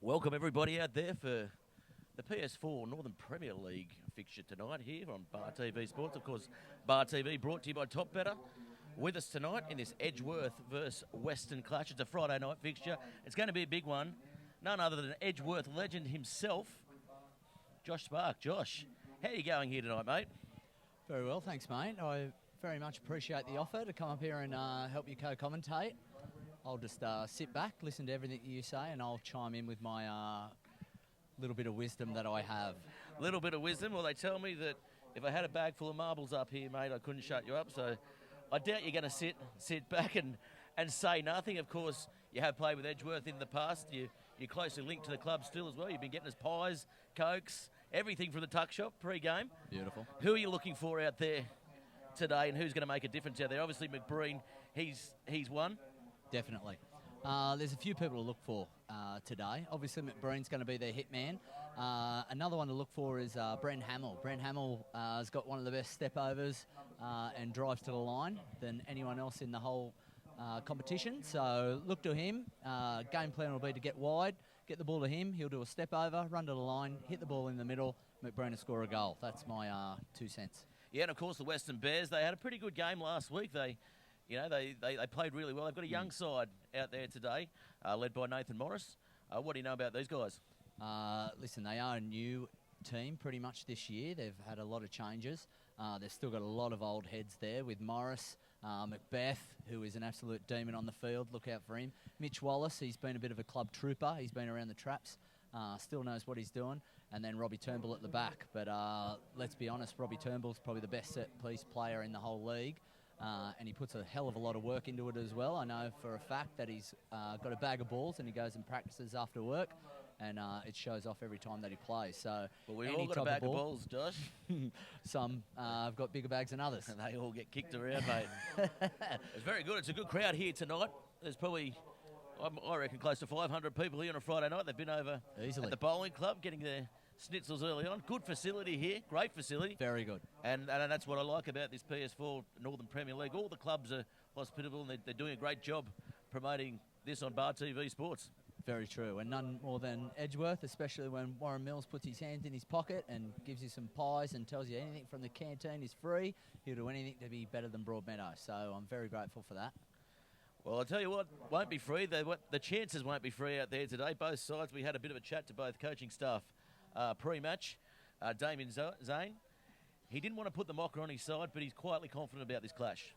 Welcome everybody out there for the PS4 Northern Premier League fixture tonight here on Bar TV Sports. Of course, Bar TV brought to you by Top Better. With us tonight in this Edgeworth versus Weston clash. It's a Friday night fixture. It's going to be a big one. None other than Edgeworth legend himself, Josh Spark. Josh, how are you going here tonight, mate? Very well, thanks, mate. I very much appreciate the offer to come up here and help you co-commentate. I'll just sit back, listen to everything you say, and I'll chime in with my little bit of wisdom that I have. Little bit of wisdom? Well, they tell me that if I had a bag full of marbles up here, mate, I couldn't shut you up. So I doubt you're going to sit back and say nothing. Of course, you have played with Edgeworth in the past. You're closely linked to the club still as well. You've been getting us pies, cokes, everything from the tuck shop pre-game. Beautiful. Who are you looking for out there today, and who's going to make a difference out there? Obviously, McBreen, he's won. Definitely. There's a few people to look for today. Obviously, McBreen's going to be their hit man. Another one to look for is Brent Hamill. Brent Hamill has got one of the best step-overs and drives to the line than anyone else in the whole competition. So look to him. Game plan will be to get wide, get the ball to him. He'll do a step-over, run to the line, hit the ball in the middle, McBreen will score a goal. That's my 2 cents. Yeah, and of course, the Western Bears, they had a pretty good game last week. They played really well. They've got a young side out there today, led by Nathan Morris. What do you know about these guys? Listen, they are a new team pretty much this year. They've had a lot of changes. They've still got a lot of old heads there with Morris, Macbeth, who is an absolute demon on the field. Look out for him. Mitch Wallace, he's been a bit of a club trooper. He's been around the traps. Still knows what he's doing. And then Robbie Turnbull at the back. But let's be honest, Robbie Turnbull's probably the best set-piece player in the whole league. And he puts a hell of a lot of work into it as well. I know for a fact that he's got a bag of balls and he goes and practices after work, and it shows off every time that he plays. So, well, we've all got a bag of balls, Josh. Some have got bigger bags than others. And they all get kicked around, mate. It's very good. It's a good crowd here tonight. There's probably, I reckon, close to 500 people here on a Friday night. They've been over easily at the bowling club getting their schnitzels early on. Good facility here. Great facility. Very good. And that's what I like about this PS4 Northern Premier League. All the clubs are hospitable, and they're doing a great job promoting this on Bar TV Sports. Very true. And none more than Edgeworth, especially when Warren Mills puts his hands in his pocket and gives you some pies and tells you anything from the canteen is free. He'll do anything to be better than Broadmeadow. So I'm very grateful for that. Well, I'll tell you what, won't be free. The chances won't be free out there today. Both sides, we had a bit of a chat to both coaching staff pre-match. Damien Zane, he didn't want to put the mocker on his side, but he's quietly confident about this clash.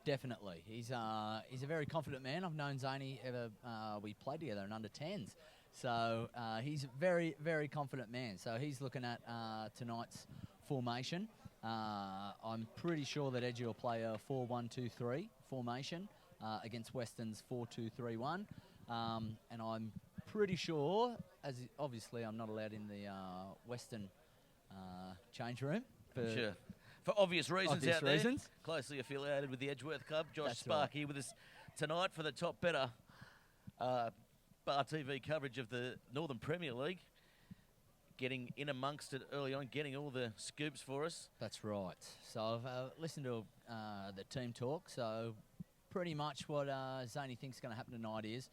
Definitely. He's a very confident man. I've known Zaney ever, we played together in under 10s. So he's a very, very confident man. So he's looking at tonight's formation. I'm pretty sure that Edgy will play a 4-1-2-3 formation against Weston's 4-2-3-1. And I'm pretty sure, as obviously I'm not allowed in the Western change room. Sure. For obvious reasons obvious out there. Reasons. Closely affiliated with the Edgeworth Club. Josh That's Spark right. here with us tonight for the Top Better Bar TV coverage of the Northern Premier League. Getting in amongst it early on, getting all the scoops for us. That's right. So I've listened to the team talk. So pretty much what Zaney thinks is going to happen tonight is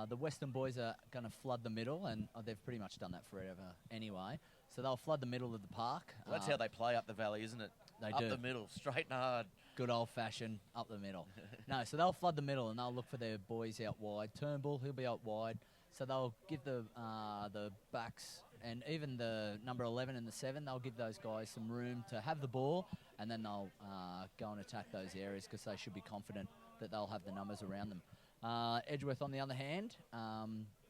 the Western boys are going to flood the middle, and they've pretty much done that forever anyway. So they'll flood the middle of the park. Well, that's how they play up the valley, isn't it? They up do. the middle, straight and hard. Good old-fashioned up the middle. No, so they'll flood the middle, and they'll look for their boys out wide. Turnbull, he'll be out wide. So they'll give the backs and even the number 11 and the 7, they'll give those guys some room to have the ball, and then they'll go and attack those areas because they should be confident that they'll have the numbers around them. Edgeworth, on the other hand,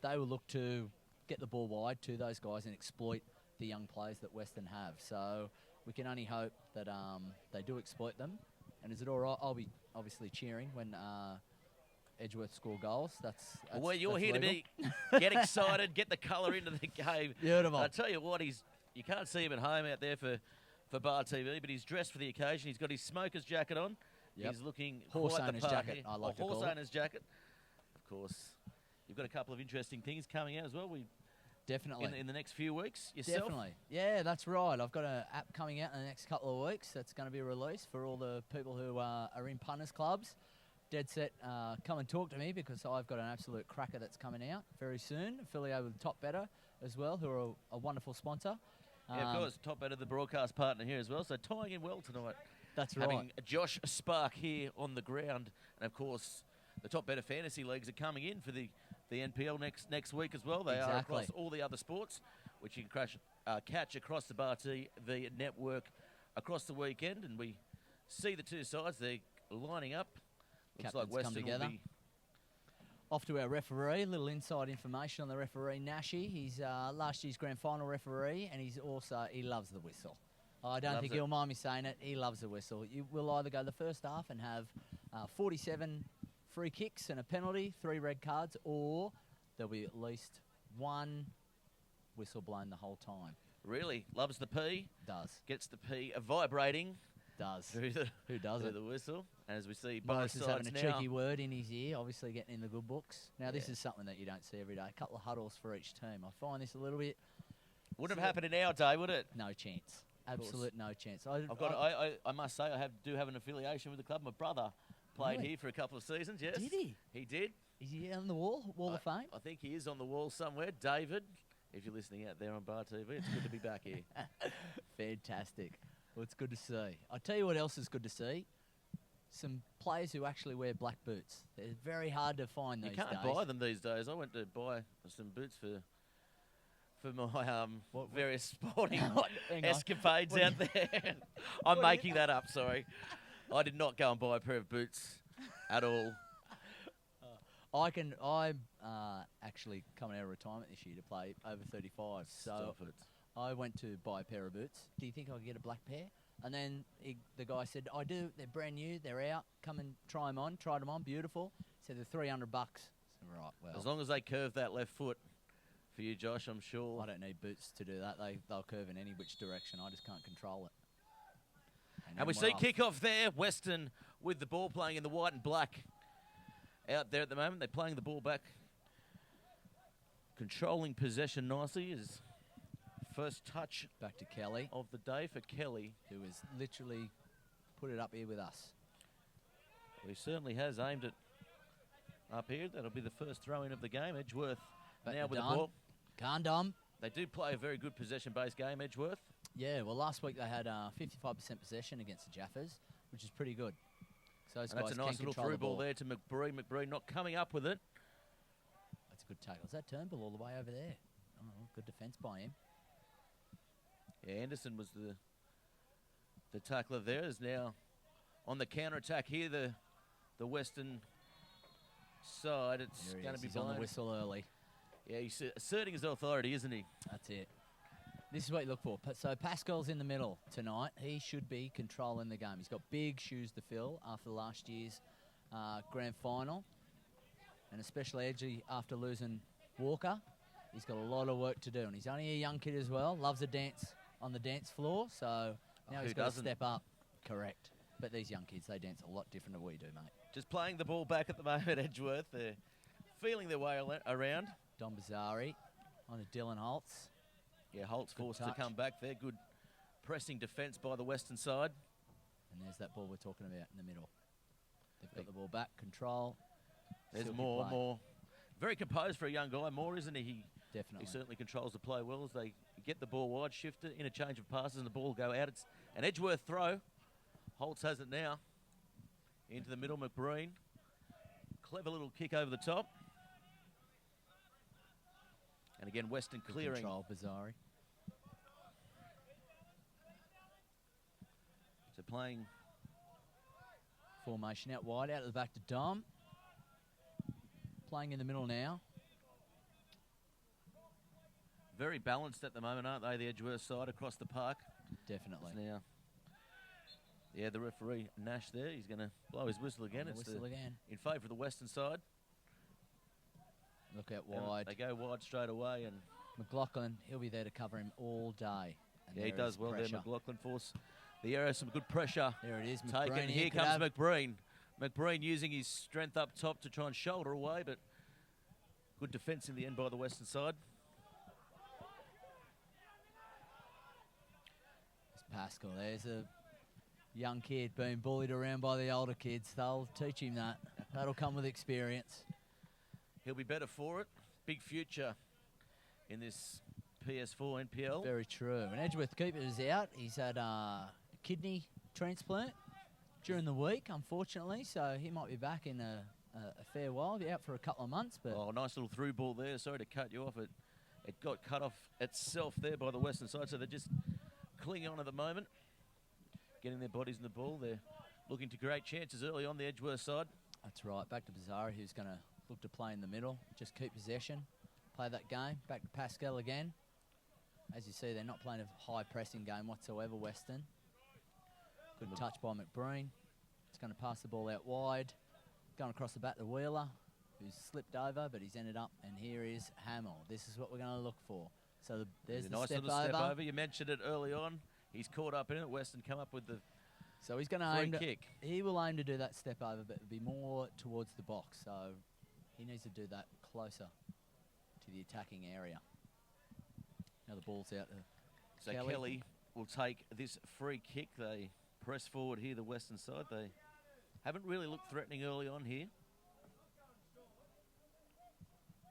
they will look to get the ball wide to those guys and exploit the young players that Weston have. So we can only hope that they do exploit them. And is it all right? I'll be obviously cheering when Edgeworth score goals. That's well, you're that's here legal. to get excited, get the colour into the game. Beautiful. I tell you what, you can't see him at home out there for Bar TV, but he's dressed for the occasion. He's got his smoker's jacket on. Yep. He's looking horse quite owner's the part jacket, here. I like to horse call it. owner's jacket. Of course, you've got a couple of interesting things coming out as well. Definitely. In the next few weeks, yourself? Definitely. Yeah, that's right. I've got an app coming out in the next couple of weeks that's going to be released for all the people who are in punters clubs. dead set, come and talk to me because I've got an absolute cracker that's coming out very soon, affiliated with Top Better as well, who are a wonderful sponsor. Yeah, of course, Top Better, the broadcast partner here as well, so tying in well tonight. That's right. Having Josh Spark here on the ground, and of course, the Top Better Fantasy Leagues are coming in for the NPL next week as well. They are across all the other sports, which you can catch across the Bar TV network across the weekend, and we see the two sides. They're lining up. Looks like Weston will be off to our referee. A little inside information on the referee, Nashi. He's last year's grand final referee, and he loves the whistle. I don't think he'll mind me saying it. He loves the whistle. You will either go the first half and have 47 free kicks and a penalty, 3 red cards, or there'll be at least 1 whistle blown the whole time. Really loves the P. Does. Gets the P vibrating. Does. Who does it? The whistle. And as we see, Morris both is sides having a now. cheeky word in his ear, obviously getting in the good books. Now, this is something that you don't see every day. A couple of huddles for each team. I find this a little bit... Wouldn't have happened in our day, would it? No chance. Absolute no chance. I must say, I do have an affiliation with the club. My brother played here for a couple of seasons, yes. Did he? He did. Is he on the wall of fame? I think he is on the wall somewhere. David, if you're listening out there on Bar TV, it's good to be back here. Fantastic. Well, it's good to see. I'll tell you what else is good to see. Some players who actually wear black boots. They're very hard to find these days. You can't buy them these days. I went to buy some boots for my various sporting escapades out there. I'm making that up, sorry. I did not go and buy a pair of boots at all. I'm actually coming out of retirement this year to play over 35. So I went to buy a pair of boots. Do you think I could get a black pair? And then the guy said, I do. They're brand new. They're out. Come and try them on. Tried them on. Beautiful. Said they're $300. So, right, well. As long as they curve that left foot for you, Josh, I'm sure. I don't need boots to do that. They'll curve in any which direction. I just can't control it. And we see kickoff there. Weston with the ball playing in the white and black out there at the moment. They're playing the ball back. Controlling possession nicely is first touch back to Kelly of the day for Kelly, who has literally put it up here with us. He certainly has aimed it up here. That'll be the first throw-in of the game. Edgeworth back now with the ball. Gandom. They do play a very good possession-based game, Edgeworth. Yeah, well, last week they had 55% possession against the Jaffers, which is pretty good. So those guys that's a nice little through ball there to McBree. McBree not coming up with it. That's a good tackle. Is that Turnbull all the way over there? Oh, good defence by him. Yeah, Anderson was the tackler there. Is now on the counter-attack here, the Western side. It's going to be on the whistle early. Yeah, he's asserting his authority, isn't he? That's it. This is what you look for. So Pascal's in the middle tonight. He should be controlling the game. He's got big shoes to fill after last year's grand final, and especially edgy after losing Walker. He's got a lot of work to do, and he's only a young kid as well. Loves to dance on the dance floor, so now he's got to step up. Correct. But these young kids, they dance a lot different than we do, mate. Just playing the ball back at the moment, Edgeworth. They're feeling their way around. Don Bazzari on a Dylan Holtz. Yeah, Holtz forced to come back there. Good pressing defence by the Western side. And there's that ball we're talking about in the middle. They've got the ball back, control. There's more. Very composed for a young guy, more, isn't he? Definitely. He certainly controls the play well as they get the ball wide, shift it, interchange of passes, and the ball go out. It's an Edgeworth throw. Holtz has it now. Into the middle, McBreen. Clever little kick over the top. And again, Weston clearing. Control, Bazzari. So playing formation out wide, out to the back to Dom. Playing in the middle now. Very balanced at the moment, aren't they, the Edgeworth side across the park? Definitely. Now, yeah, the referee, Nash there, he's going to blow his whistle again. It's in favour of the Western side. Look out wide. They go wide straight away. And McLaughlin, he'll be there to cover him all day. And yeah, he does well there. McLaughlin force the area, some good pressure. There it is, taken. Here comes McBreen. McBreen using his strength up top to try and shoulder away, but good defence in the end by the Western side. Pascal, there's a Young kid being bullied around by the older kids. They'll teach him that. That'll come with experience. He'll be better for it. Big future in this PS4 NPL. Very true. And Edgeworth keeper is out. He's had a kidney transplant during the week, unfortunately, so he might be back in a fair while. Be out for a couple of months. But nice little through ball there. Sorry to cut you off. It got cut off itself there by the Western side, so they're just clinging on at the moment, getting their bodies in the ball. They're looking to great chances early on the Edgeworth side. That's right. Back to Bizarre, who's going to look to play in the middle, just keep possession, play that game. Back to Pascal again. As you see, they're not playing a high pressing game whatsoever, Weston. Good touch by McBreen. It's going to pass the ball out wide. Going across the bat to Wheeler, who's slipped over, but he's ended up, and here is Hamill. This is what we're going to look for. So there's the nice step little over. Step over. You mentioned it early on. He's caught up in it. Weston come up with the So he's going to aim free kick. He will aim to do that step over, but it'll be more towards the box. So he needs to do that closer to the attacking area. Now the ball's out to So Kelly will take this free kick. They press forward here, the Western side. They haven't really looked threatening early on here.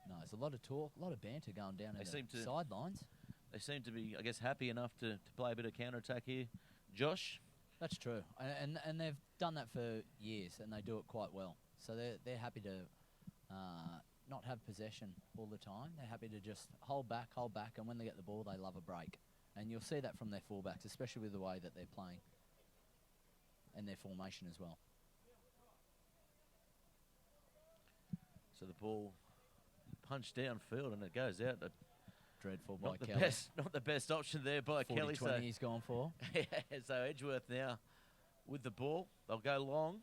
No, there's a lot of talk, a lot of banter going down in the sidelines. They seem to be, I guess, happy enough to play a bit of counter-attack here. Josh? That's true. And they've done that for years, and they do it quite well. So they're happy to not have possession all the time. They're happy to just hold back, and when they get the ball, they love a break. And you'll see that from their fullbacks, especially with the way that they're playing and their formation as well. So the ball punched downfield, and it goes out. Dreadful by not the Kelly. Not the best option there by Kelly. 40-20 he's gone for. So Edgeworth now with the ball. They'll go long.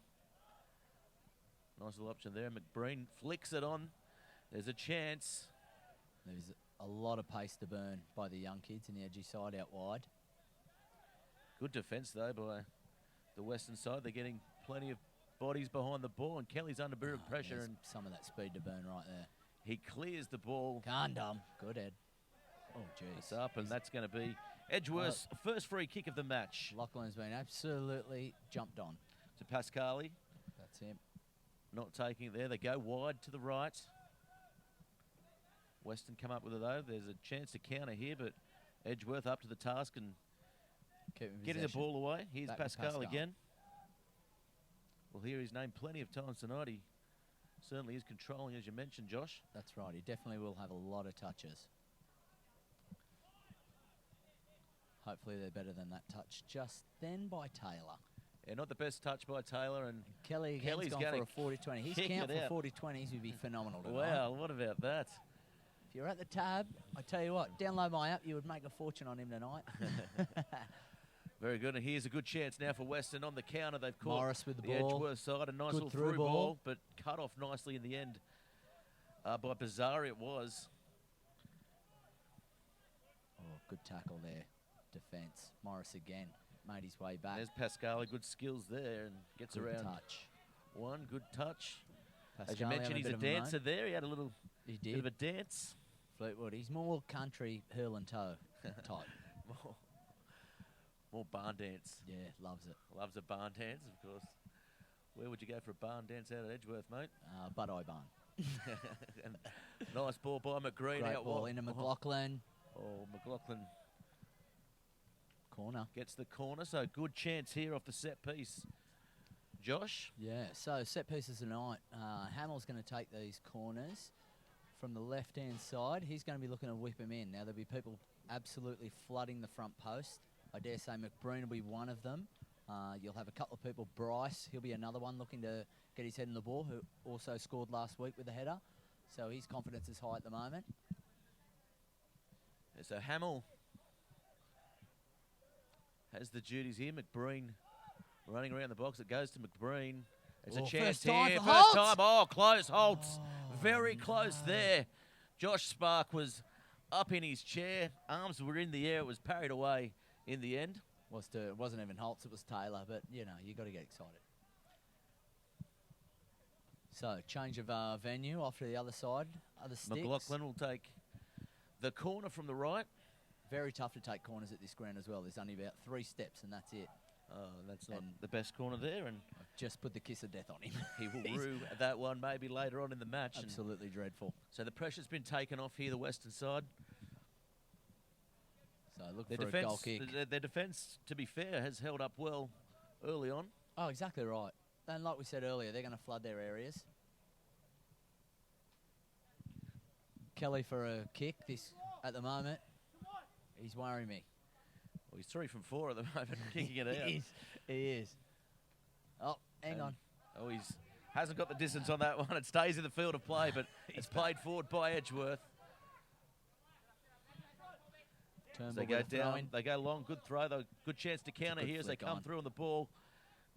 Nice little option there. McBreen flicks it on. There's a chance. There's a lot of pace to burn by the young kids in the edgy side out wide. Good defence, though, by the Western side. They're getting plenty of bodies behind the ball, and Kelly's under bit of pressure. And some of that speed to burn right there. He clears the ball. Gandum. Good, Ed. Oh, geez. It's up, and that's going to be Edgeworth's first free kick of the match. Lachlan's been absolutely jumped on. To Pascali. That's him. Not taking it there. They go wide to the right. Weston come up with it, though. There's a chance to counter here, but Edgeworth up to the task and getting the ball away. Here's Pascal again. We'll hear his name plenty of times tonight. He certainly is controlling, as you mentioned, Josh. That's right. He definitely will have a lot of touches. Hopefully they're better than that touch just then by Taylor. Yeah, not the best touch by Taylor. And Kelly's gone for a 40-20. His count for 40-20s would be phenomenal tonight. Wow, what about that? If you're at the tab, I tell you what, download my app, you would make a fortune on him tonight. Very good, and here's a good chance now for Weston on the counter. They've caught Morris with the the ball. Edgeworth side, a nice Good little through ball, but cut off nicely in the end by Bizarre it was. Oh, good tackle there. Defence. Morris again made his way back. There's Pascali, good skills there, and gets good around. Touch. One good touch. Pascali, as you mentioned, he's a dancer there. He had a little bit of a dance. Fleetwood. He's more country hurl and toe type. More barn dance. Yeah, loves it. Loves a barn dance, of course. Where would you go for a barn dance out at Edgeworth, mate? Bud-Eye Barn. And nice ball by McGreen. Great out ball wide. into McLaughlin. Oh, McLaughlin corner. Gets the corner, so good chance here off the set piece. Josh? Yeah, so set pieces tonight. Hamill's going to take these corners from the left-hand side. He's going to be looking to whip him in. Now, there'll be people absolutely flooding the front post. I dare say McBreen will be one of them. You'll have a couple of people. Bryce, he'll be another one looking to get his head in the ball, who also scored last week with a header. So his confidence is high at the moment. So Hamill has the duties here. McBreen running around the box. It goes to McBreen. It's a chance here. First time. Oh, close. Holtz. Very close there. Josh Spark was up in his chair. Arms were in the air. It was parried away in the end. It wasn't even Holtz. It was Taylor. But, you know, you got to get excited. So, change of venue off to the other side. Other sticks. McLaughlin will take the corner from the right. Very tough to take corners at this ground as well. There's only about 3 steps, and that's it. Oh, that's not And- the best corner there, and I've just put the kiss of death on him. he will He's rue that one maybe later on in the match. And absolutely dreadful. so the pressure's been taken off here, the Western side. So look Their for a goal defence, kick. their defence, to be fair, has held up well early on. Oh, exactly right. And like we said earlier, they're going to flood their areas. Kelly for a kick. This at the moment, he's worrying me. Well, he's 3 from 4 at the moment, kicking it out. He is. Oh, hang on. Oh, he's hasn't got the distance on that one. It stays in the field of play, but it's played forward by Edgeworth. As they go down, they go long, good throw, though, good chance to counter here as they come through on the ball.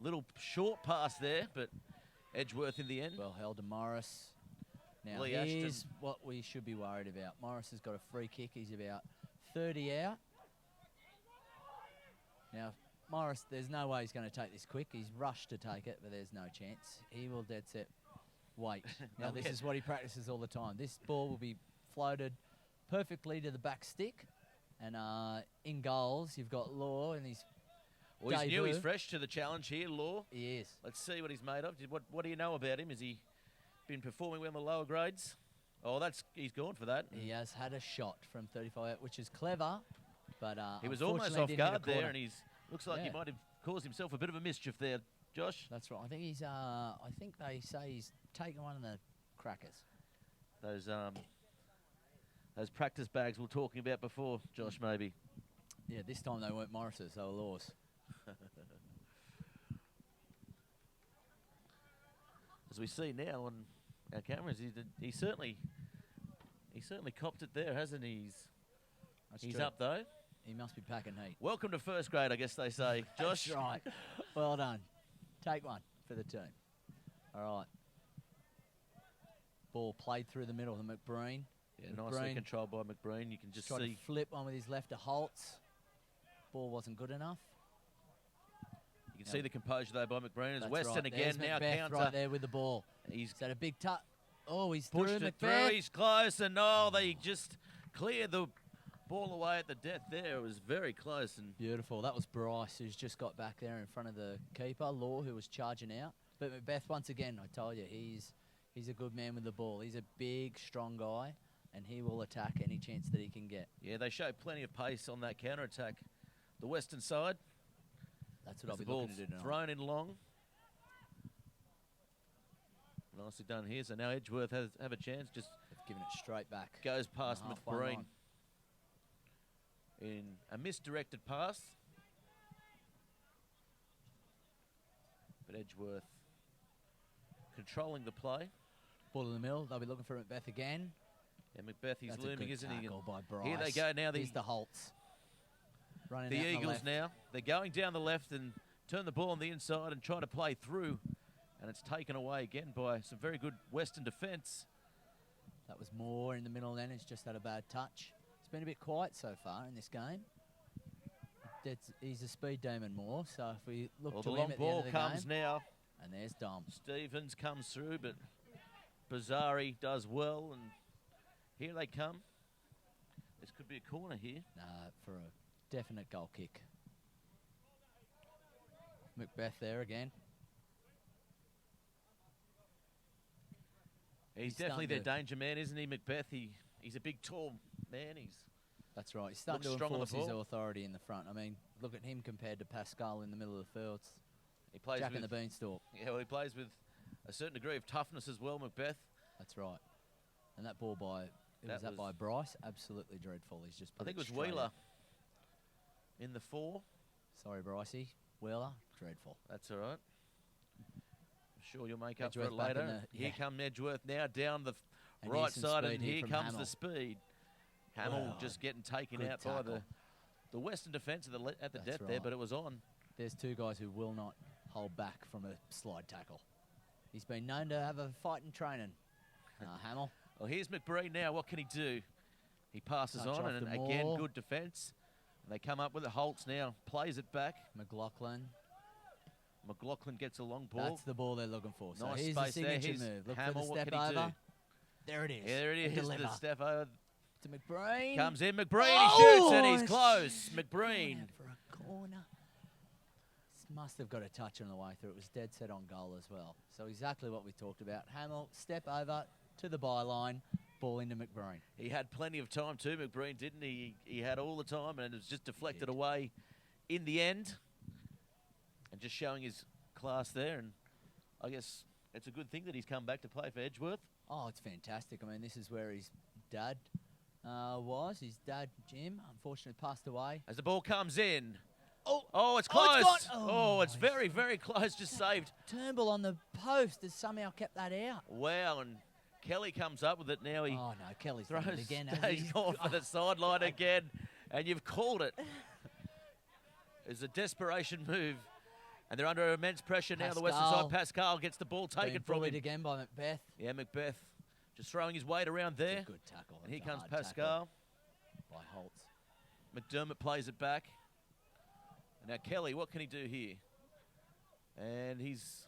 Little short pass there, but Edgeworth in the end. Well held to Morris. Now Lee here's Ashton. what we should be worried about. Morris has got a free kick. He's about 30 out. Now, Morris, there's no way he's going to take this quick. He's rushed to take it, but there's no chance. He will dead set wait. Now, this is what he practices all the time. This ball will be floated perfectly to the back stick. And in goals, you've got Law and his Well, he's new, debut. he's fresh to the challenge here, Law. He is. Let's see what he's made of. What do you know about him? Has he been performing well in the lower grades? Oh, he's gone for that. He has had a shot from 35 out, which is clever. But He was almost unfortunately off didn't hit a guard there, corner. and looks like he Yeah. might have caused himself a bit of a mischief there, Josh. That's right. I think he's. I think they say he's taken one of the crackers. Those practice bags we were talking about before, Josh, maybe. Yeah, this time they weren't Morris's, they were Law's. As we see now on our cameras, he certainly copped it there, hasn't he? He's true. up though. He must be packing heat. Welcome to first grade, I guess they say. Josh. That's right. Well done. Take one for the team. All right. Ball played through the middle to McBreen. Yeah, nicely McBreen controlled by McBreen. You can just tried see. to flip one with his left to Holtz. Ball wasn't good enough. You can see the composure though by McBreen. As That's Weston right. again There's now Macbeth counter. right there with the ball. He's Is that a big touch? Oh, he's pushed through it Macbeth. through. He's close, and they just cleared the ball away at the death there. It was very close. And Beautiful. That was Bryce, who's just got back there in front of the keeper, Law, who was charging out. But Macbeth, once again, I told you, he's a good man with the ball. He's a big, strong guy, and he will attack any chance that he can get. yeah, they show plenty of pace on that counter attack. The Western side. That's what I'll The be ball looking to do tonight. thrown in long. Nicely done here. So now Edgeworth have a chance. Just They've given it straight back. goes past On the halfway McBreen line. in a misdirected pass. But Edgeworth controlling the play. Ball in the middle. They'll be looking for Macbeth again. And Macbeth, he's That's a looming, good isn't he? tackle by Bryce. Here they go now. Here's the Holtz. Running The out on Eagles left. now. They're going down the left and turn the ball on the inside and try to play through. And it's taken away again by some very good Western defence. That was more in the middle then. It's just had a bad touch. It's been a bit quiet so far in this game. He's a speed demon more, so if we look Well, to the him long at the end ball of the comes game, now. and there's Dom. Stevens comes through, but Bazari does well. And here they come. This could be a corner here. For a definite goal kick. Macbeth there again. He's definitely their danger man, isn't he, Macbeth? He's a big, tall man. That's right. He's starting to strong on the enforce his ball. authority in the front. I mean, look at him compared to Pascal in the middle of the field. He plays Jack with, and the beanstalk. yeah, well, he plays with a certain degree of toughness as well, Macbeth. That's right. And that ball by Bryce, absolutely dreadful. He's just put I think it was straight Wheeler out. in the 4. Sorry, Brycey. Wheeler, dreadful. That's all right. I'm sure you'll make up for Edgeworth it back in later. the- Here yeah. come Edgeworth now down the And right here's some side, speed and here here from comes Hamill. the speed. Hamill Wow. just getting taken Good out by tackle. the Western defence at the That's depth there, right. but it was on. There's two guys who will not hold back from a slide tackle. He's been known to have a fight in training. Hamill. Well, here's McBreen now. What can he do? He passes Touch on, off and the again, maul. good defence. And they come up with it. Holtz now plays it back. McLaughlin. McLaughlin gets a long ball. That's the ball they're looking for. So Nice here's the space there. signature Here's move. Look Hamill. for the What step can he do? over. There it is. Yeah, there it And is. deliver. The step over. To McBreen. Comes in. McBreen. Oh, He shoots, and he's and close. shot McBreen. it for a corner. must have got a touch on the way through. It was dead set on goal as well. So exactly what we talked about. Hamill, step over to the byline, ball into McBreen. He had plenty of time too, McBreen, didn't he? He had all the time, and it was just deflected away in the end. And just showing his class there, and I guess it's a good thing that he's come back to play for Edgeworth. Oh, it's fantastic. I mean, this is where his dad was. His dad, Jim, unfortunately passed away. As the ball comes in. Oh, it's close. It's gone. It's very, very close. Just saved. Turnbull on the post has somehow kept that out. Wow, and Kelly comes up with it now. He no, Kelly's throws done it again. He's gone for the sideline again, and you've called it. It's a desperation move. And they're under immense pressure now. The Western side. Pascal gets the ball taken from him. Again by Macbeth. Yeah, Macbeth just throwing his weight around there. Good tackle. And here comes Pascal. By Holtz. McDermott plays it back. And now Kelly, what can he do here? And he's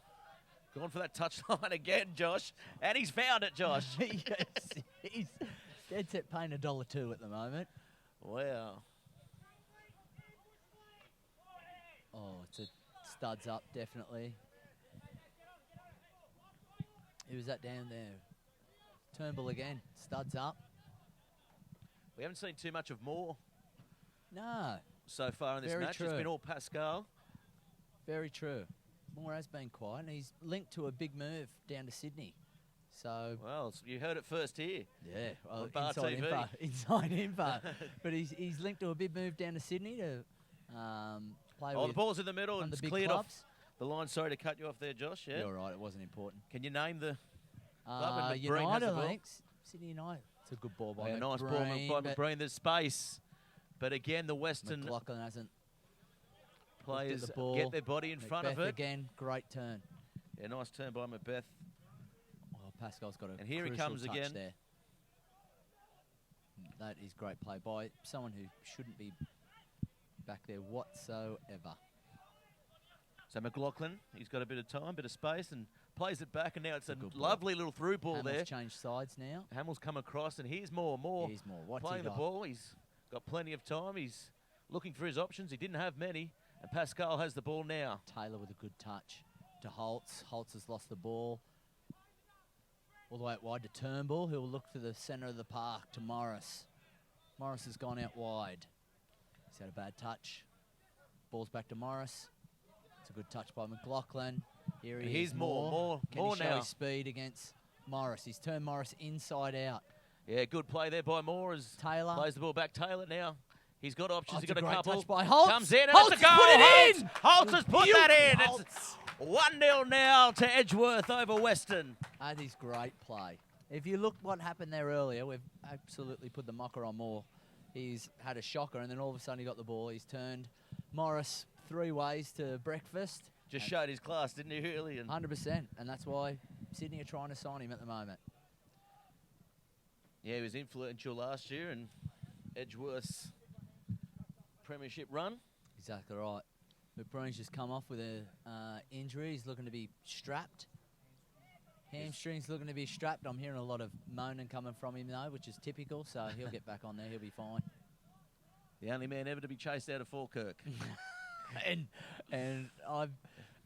gone for that touchline again, Josh. And he's found it, Josh. Yes, he's dead set paying $1.02 at the moment. Wow. Oh, it's a studs up, definitely. Who was that down there? Turnbull again, studs up. We haven't seen too much of Moore. No. So far in this match. True. It's been all Pascal. Very true. Moore has been quiet, and he's linked to a big move down to Sydney. So. Well, you heard it first here. Yeah, well, inside info. Inside info. But he's linked to a big move down to Sydney to play with. The ball's in the middle and it's cleared clubs. off the line. Sorry to cut you off there, Josh. Yeah. You're right, it wasn't important. Can you name the club? United, I think. Sydney United. It's a good ball by McBreen. Nice ball by McBreen. There's space. But again, the Western McLaughlin hasn't players the ball. get their body in front of it. Again, great turn. Yeah, nice turn by Macbeth. Oh, Pascal's got a and here he comes again. There. That is great play by someone who shouldn't be back there whatsoever. So McLaughlin, he's got a bit of time, bit of space, and plays it back, and now it's a good lovely little through ball Hamill's there. Changed sides now. Hamill's come across, and here's Moore. Here's Moore. What's playing he the got? ball. He's got plenty of time. He's looking for his options. He didn't have many, and Pascal has the ball now. Taylor with a good touch to Holtz. Holtz has lost the ball. All the way out wide to Turnbull, who will look for the centre of the park to Morris. Morris has gone out wide. He's had a bad touch. Ball's back to Morris. It's a good touch by McLaughlin. Here he is. Here's Moore. Can Moore he show now. his speed against Morris? He's turned Morris inside out. Yeah, good play there by Moore as Taylor plays the ball back. Taylor now. He's got options. He's got a great couple. touch by Holtz. Comes in and Holtz it's a goal. put it in. Holtz has put that in. Holtz. It's 1-0 now to Edgeworth over Weston. That is great play. If you look what happened there earlier, we've absolutely put the mocker on Moore. He's had a shocker, and then all of a sudden he got the ball. He's turned Morris 3 ways to breakfast. Just showed his class, didn't he, really? 100%, and that's why Sydney are trying to sign him at the moment. Yeah, he was influential last year in Edgeworth's premiership run. Exactly right. McBreen's just come off with an injury. He's looking to be strapped. Hamstrings looking to be strapped. I'm hearing a lot of moaning coming from him, though, which is typical, so he'll get back on there. He'll be fine. The only man ever to be chased out of Falkirk. and I've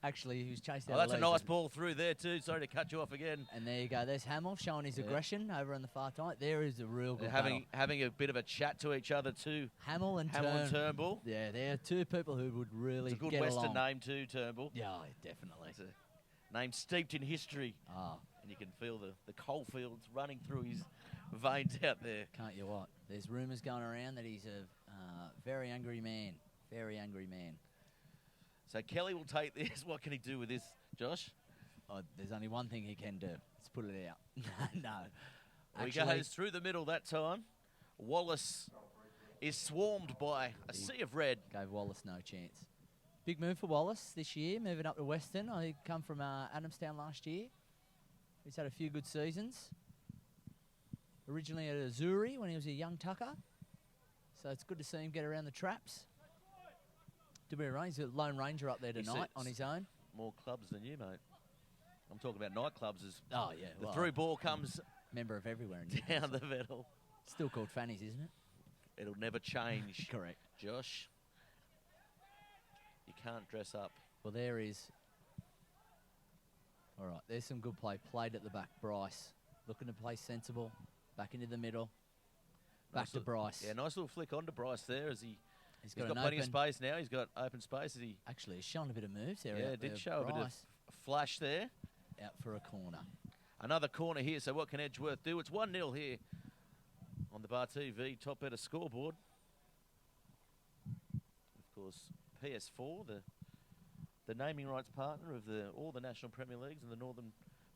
actually, he was chased out Oh, that's of a nice Leeds. ball through there, too. Sorry to cut you off again. And there you go. There's Hamill showing his aggression over on the far side. There is a real good They're having a bit of a chat to each other, too. Hamill and Turnbull. Yeah, they're two people who would really It's a good get Western along. name, too, Turnbull. Yeah, definitely. It's a name steeped in history. Oh. And you can feel the coal fields running through his veins out there. Can't you what? There's rumours going around that he's a very angry man. Very angry man. So Kelly will take this. What can he do with this, Josh? Oh, there's only one thing he can do. Let's put it out. No. He goes through the middle that time. Wallace is swarmed by a sea of red. Gave Wallace no chance. Big move for Wallace this year, moving up to Weston. I think come from Adamstown last year. He's had a few good seasons. Originally at Azuri when he was a young tucker. So it's good to see him get around the traps. To be a range, he's a lone ranger up there tonight on his own. More clubs than you, mate. I'm talking about nightclubs. Oh, yeah. The through ball comes member of everywhere. Down the middle. Still called Fanny's, isn't it? It'll never change. Correct. Josh, you can't dress up Well, there is. All right, there's some good play. Played at the back. Bryce looking to play sensible. Back into the middle. Back to Bryce. Yeah, nice little flick onto Bryce there as he's got an plenty of open- space now. He's got open space as he Actually, he's shown a bit of moves there. yeah out did there. show a bit of Bryce flash there. out for a corner. Another corner here. So what can Edgeworth do? It's 1-0 here on the Bar TV top better scoreboard. Of course, PS4, the naming rights partner of all the national Premier Leagues and the Northern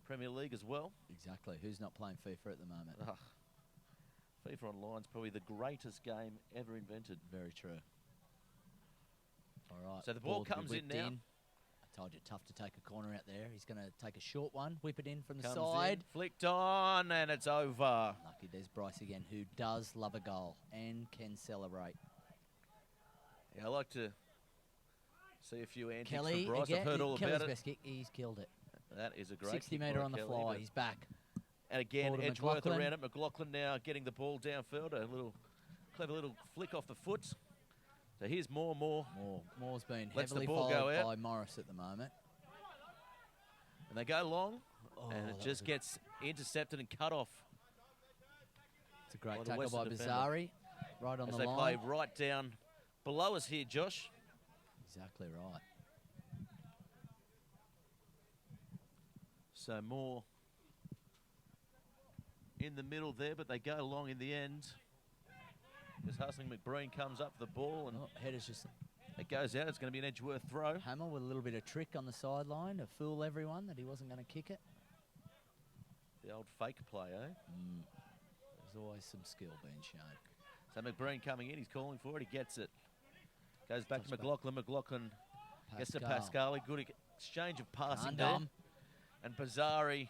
Premier League as well. Exactly. Who's not playing FIFA at the moment? Ugh. FIFA Online is probably the greatest game ever invented. Very true. All right. So the ball to be comes in whipped now. I told you, tough to take a corner out there. He's going to take a short one, whip it in from the Comes side. in, flicked on, and it's over. Lucky there's Bryce again, who does love a goal and can celebrate. Yeah, I like to see a few antics Kelly from Bryce. again. I've heard all Kelly's about it. best kick. He's killed it. That is a great 60 kick metre by on the Kelly, fly. but- He's back. And again, Ball to Edgeworth McLaughlin. around it. McLaughlin now getting the ball downfield. A little clever little flick off the foot. So here's Moore. Moore's been Lets the heavily ball go followed out. by Morris at the moment. And they go long, Oh, and it that just was gets intercepted and cut off It's a great by the tackle by Weston defender. Bizzari. Right on as the they line. play right down below us here, Josh. Exactly right. So Moore in the middle there, but they go long in the end. As Hustling McBreen comes up for the ball, and Oh, header's just it goes out. It's going to be an Edgeworth throw. Hammer with a little bit of trick on the sideline to fool everyone that he wasn't going to kick it. The old fake play, eh? There's always some skill being shown. So McBreen coming in, he's calling for it, he gets it. Goes back to Touchback. McLaughlin. McLaughlin gets to Pascal. Pascali. Good exchange of passing Gandam. there. And Bizzari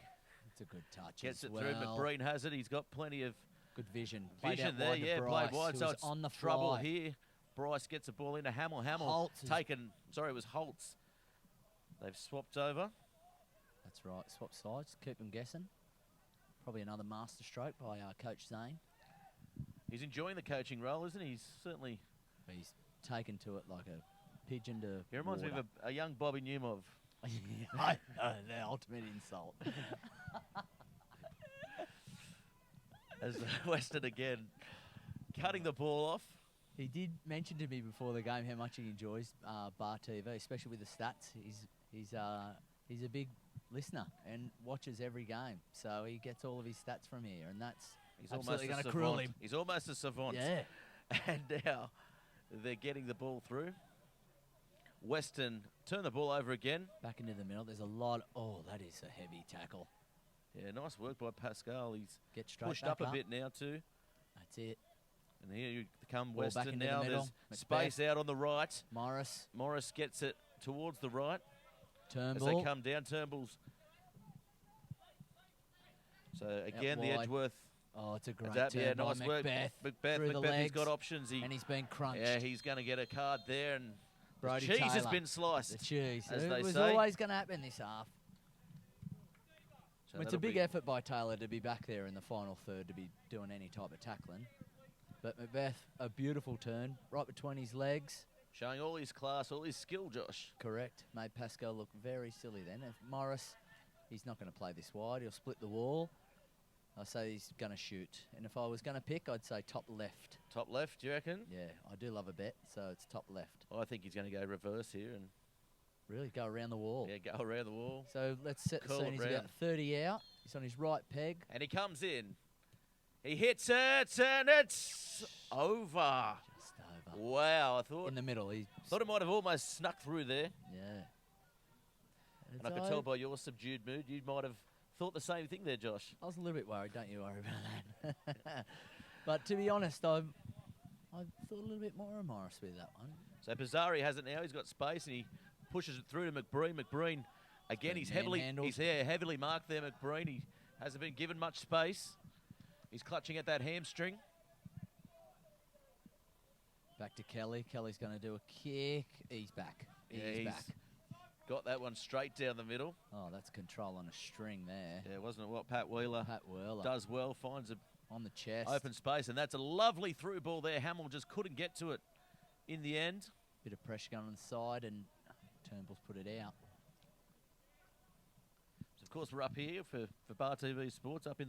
It's a good touch gets as it well. through. McBreen has it. He's got plenty of Good vision. Played vision out there. wide to Yeah, Bryce, played wide. who So was it's on the trouble fly. here. Bryce gets the ball into Hamill. Hamill Holtz is- taken. Sorry, it was Holtz. They've swapped over. That's right. Swap sides. Keep them guessing. Probably another master stroke by Coach Zane. He's enjoying the coaching role, isn't he? He's certainly. He's taken to it like a pigeon to He reminds me of a young Bobby Newmov. the ultimate insult. As Weston again cutting the ball off. He did mention to me before the game how much he enjoys Bar TV, especially with the stats. He's a big listener and watches every game, so he gets all of his stats from here, and that's He's absolutely almost going a to cruel savant. him. He's almost a savant. Yeah. And now they're getting the ball through. Weston turn the ball over again. Back into the middle. There's a lot. Oh, that is a heavy tackle. Yeah, nice work by Pascal. He's Get straight pushed back up a bit now too. That's it. And here you come Ball back Weston into the now. middle. There's Macbeth. space out on the right. Morris. Morris gets it towards the right as they Turnbull. come down. Turnbull's. So again, the wide. Edgeworth. Oh, it's a great Adapt, turn yeah, by nice work. Macbeth. Through the Macbeth, he's got legs, options. and he's been crunched. Yeah, he's going to get a card there, and Brody the cheese has Taylor. been sliced. The cheese. as It they was say. always going to happen this half. So It's a that'll big be- effort by Taylor to be back there in the final third to be doing any type of tackling. But Macbeth, a beautiful turn right between his legs. Showing all his class, all his skill, Josh. Correct. Made Pascal look very silly then. If Morris, he's not going to play this wide. He'll split the wall. I say he's going to shoot. And if I was going to pick, I'd say top left. Top left, do you reckon? Yeah, I do love a bet, so it's top left. I think he's going to go reverse here and Really go around the wall. yeah, go around the wall. So let's set the Curl scene. it He's round. about 30 out. He's on his right peg. And he comes in. He hits it, and it's over. Just over. Wow, I thought In the middle. He it might have almost snuck through there. Yeah. And I could tell by your subdued mood, you might have thought the same thing there, Josh. I was a little bit worried. Don't you worry about that. But to be honest, I thought a little bit more of Morris with that one. So Bizzari has it now. He's got space, and he pushes it through to McBreen. McBreen, again, Been he's manhandled. heavily marked there, McBreen. He hasn't been given much space. He's clutching at that hamstring. Back to Kelly. Kelly's going to do a kick. He's back. Yeah, He's back. got that one straight down the middle. Oh, that's control on a string there. Yeah, wasn't it what Pat Wheeler Pat Wheeler does well, finds a on the chest. open space, and that's a lovely through ball there. Hamill just couldn't get to it in the end. Bit of pressure going on the side, and Turnbull's put it out. So of course, we're up here for Bar TV Sports, up in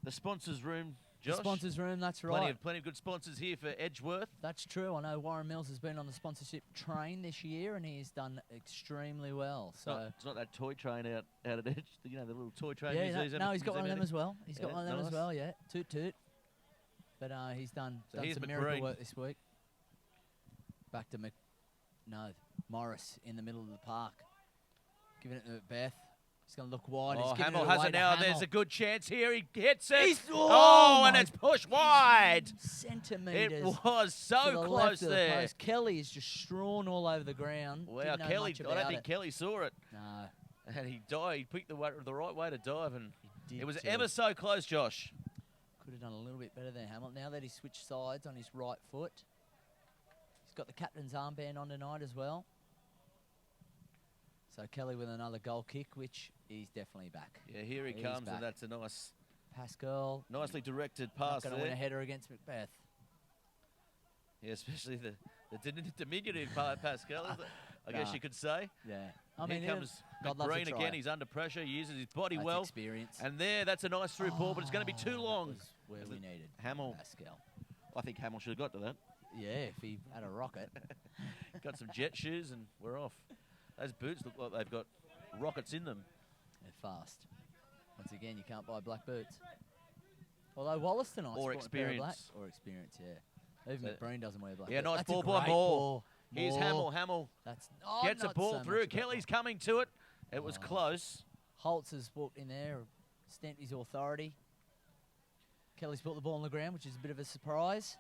the sponsors room, Josh. The sponsors room, that's right. Plenty of good sponsors here for Edgeworth. That's true. I know Warren Mills has been on the sponsorship train this year, and he's done extremely well. So It's not that toy train out at Edge, you know, the little toy train. yeah, no, he's got one of them as well. He's got one of them nice. as well. Yeah, toot toot. But he's done some here's miracle work this week. Back to Morris in the middle of the park, giving it to Macbeth. He's going to look wide. Oh, He's Hamill it has away it to now. Hamill. There's a good chance here. He hits it. Oh, and it's pushed wide. Centimetres. It was so close there. Kelly is just strewn all over the ground. Wow, Didn't know Kelly, much I don't about think it. Kelly saw it. No. And he dived. He picked the right way to dive, and He it was did ever so close, Josh. Could have done a little bit better there, Hamill. Now that he's switched sides on his right foot. He's got the captain's armband on tonight as well. So Kelly with another goal kick, which he's definitely back. Yeah, here he He's comes, back. and that's a nice, Pascal. nicely directed pass Going to win a there. header against Macbeth. Yeah, especially the diminutive part, Pascal, I guess Nah. you could say. Yeah. I mean, Here comes God loves a Green try. again. He's under pressure. He uses his body That's well. experience. And that's a nice through ball, but it's going to be too That long. was where we needed Hamill. Pascal. I think Hamill should have got to that. Yeah, if he had a rocket. Got some jet shoes, and we're off. Those boots look like they've got rockets in them. They're fast. Once again, you can't buy black boots. Although Wallace tonight Or sporting a pair of black. experience. Or experience, yeah. Even So- McBreen doesn't wear black. Yeah, boots. nice That's ball a by great Moore. ball. Here's Moore. Hamill. Hamill That's gets a not ball so much through. of a Kelly's ball. coming to it. It was close. Holtz has walked in there, stamped his authority. Kelly's put the ball on the ground, which is a bit of a surprise.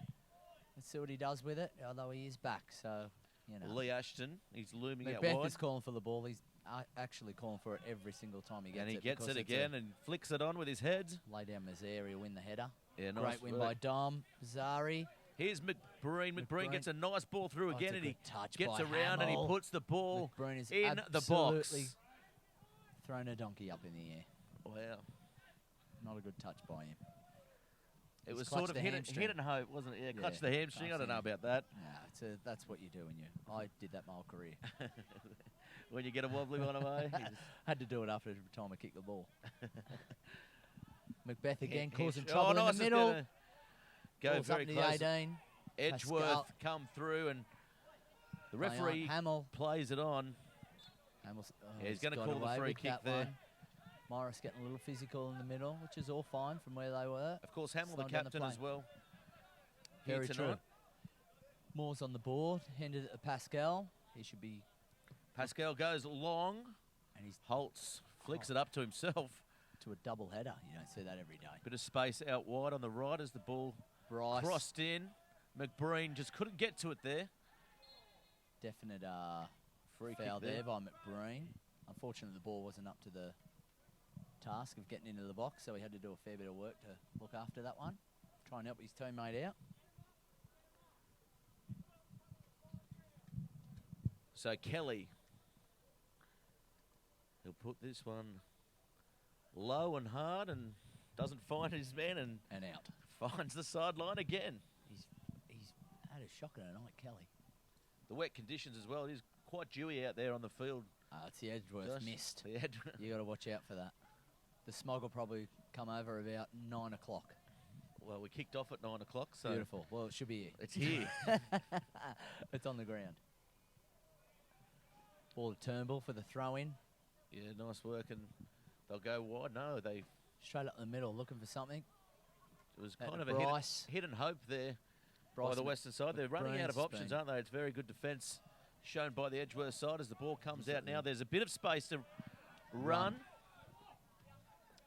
Let's see what he does with it, although he is back, so, you know. Lee Ashton, he's looming out Macbeth wide. is calling for the ball. He's actually calling for it every single time he gets it. And he gets because it it's again and flicks it on with his head. lay down Mazzari, he'll win the header. Yeah, nice Great win work. by Dom. Mazzari. Here's McBreen. McBreen gets a nice ball through Oh, again, it's a and he good touch gets by around and he Hamill. puts the ball McBreen is in the absolutely box. thrown a donkey up in the air. Wow. Not a good touch by him. It He's was clutched sort of the hit hamstring. and hope, wasn't it? Yeah, Yeah, clutch the hamstring. I don't know about that. No, that's what you do when you. I did that my whole career. When you get a wobbly one away. you just- Had to do it after every time I kicked the ball. Macbeth again Hit- causing hit- trouble nice, in it's the middle. gonna Go Ball's very up to close. the 18. Edgeworth Pascal. come through, and the Play on. referee Hamill. plays it on. Hamill's, Yeah, he's gonna got call the away free with kick that there. one. Morris getting a little physical in the middle, which is all fine from where they were. Of course, Hamill, the Slowing down the captain, as play. well. Here Very true. tonight. Moore's on the board, handed it to Pascal. He should be, Pascal goes long. and he's Holtz flicks it up to himself. to a double header. You don't see that every day. Bit of space out wide on the right as the ball Bryce, crossed in. McBreen just couldn't get to it there. definite Free foul kick there by McBreen. Unfortunately, the ball wasn't up to the task of getting into the box, so he had to do a fair bit of work to look after that one. Try and help his teammate out. So Kelly, he'll put this one low and hard and doesn't find his man and out. finds the sideline again. He's had a shocker tonight, Kelly. The wet conditions as well. It is quite dewy out there on the field. It's the Edgeworth Josh. mist. The Edgeworth. You got to watch out for that. The smog will probably come over about 9 o'clock. Well, we kicked off at 9 o'clock, so Beautiful. Well, it should be here. it's here. It's on the ground. Ball to Turnbull for the throw-in. Yeah, nice work, and they'll go wide. No, they. Straight up the middle, looking for something. It was Out kind to of a Bryce. hidden hope there by Bryce the Western side. They're running out of McBreen's options, been- aren't they? It's very good defence shown by the Edgeworth side as the ball comes out Absolutely. now. There's a bit of space to run.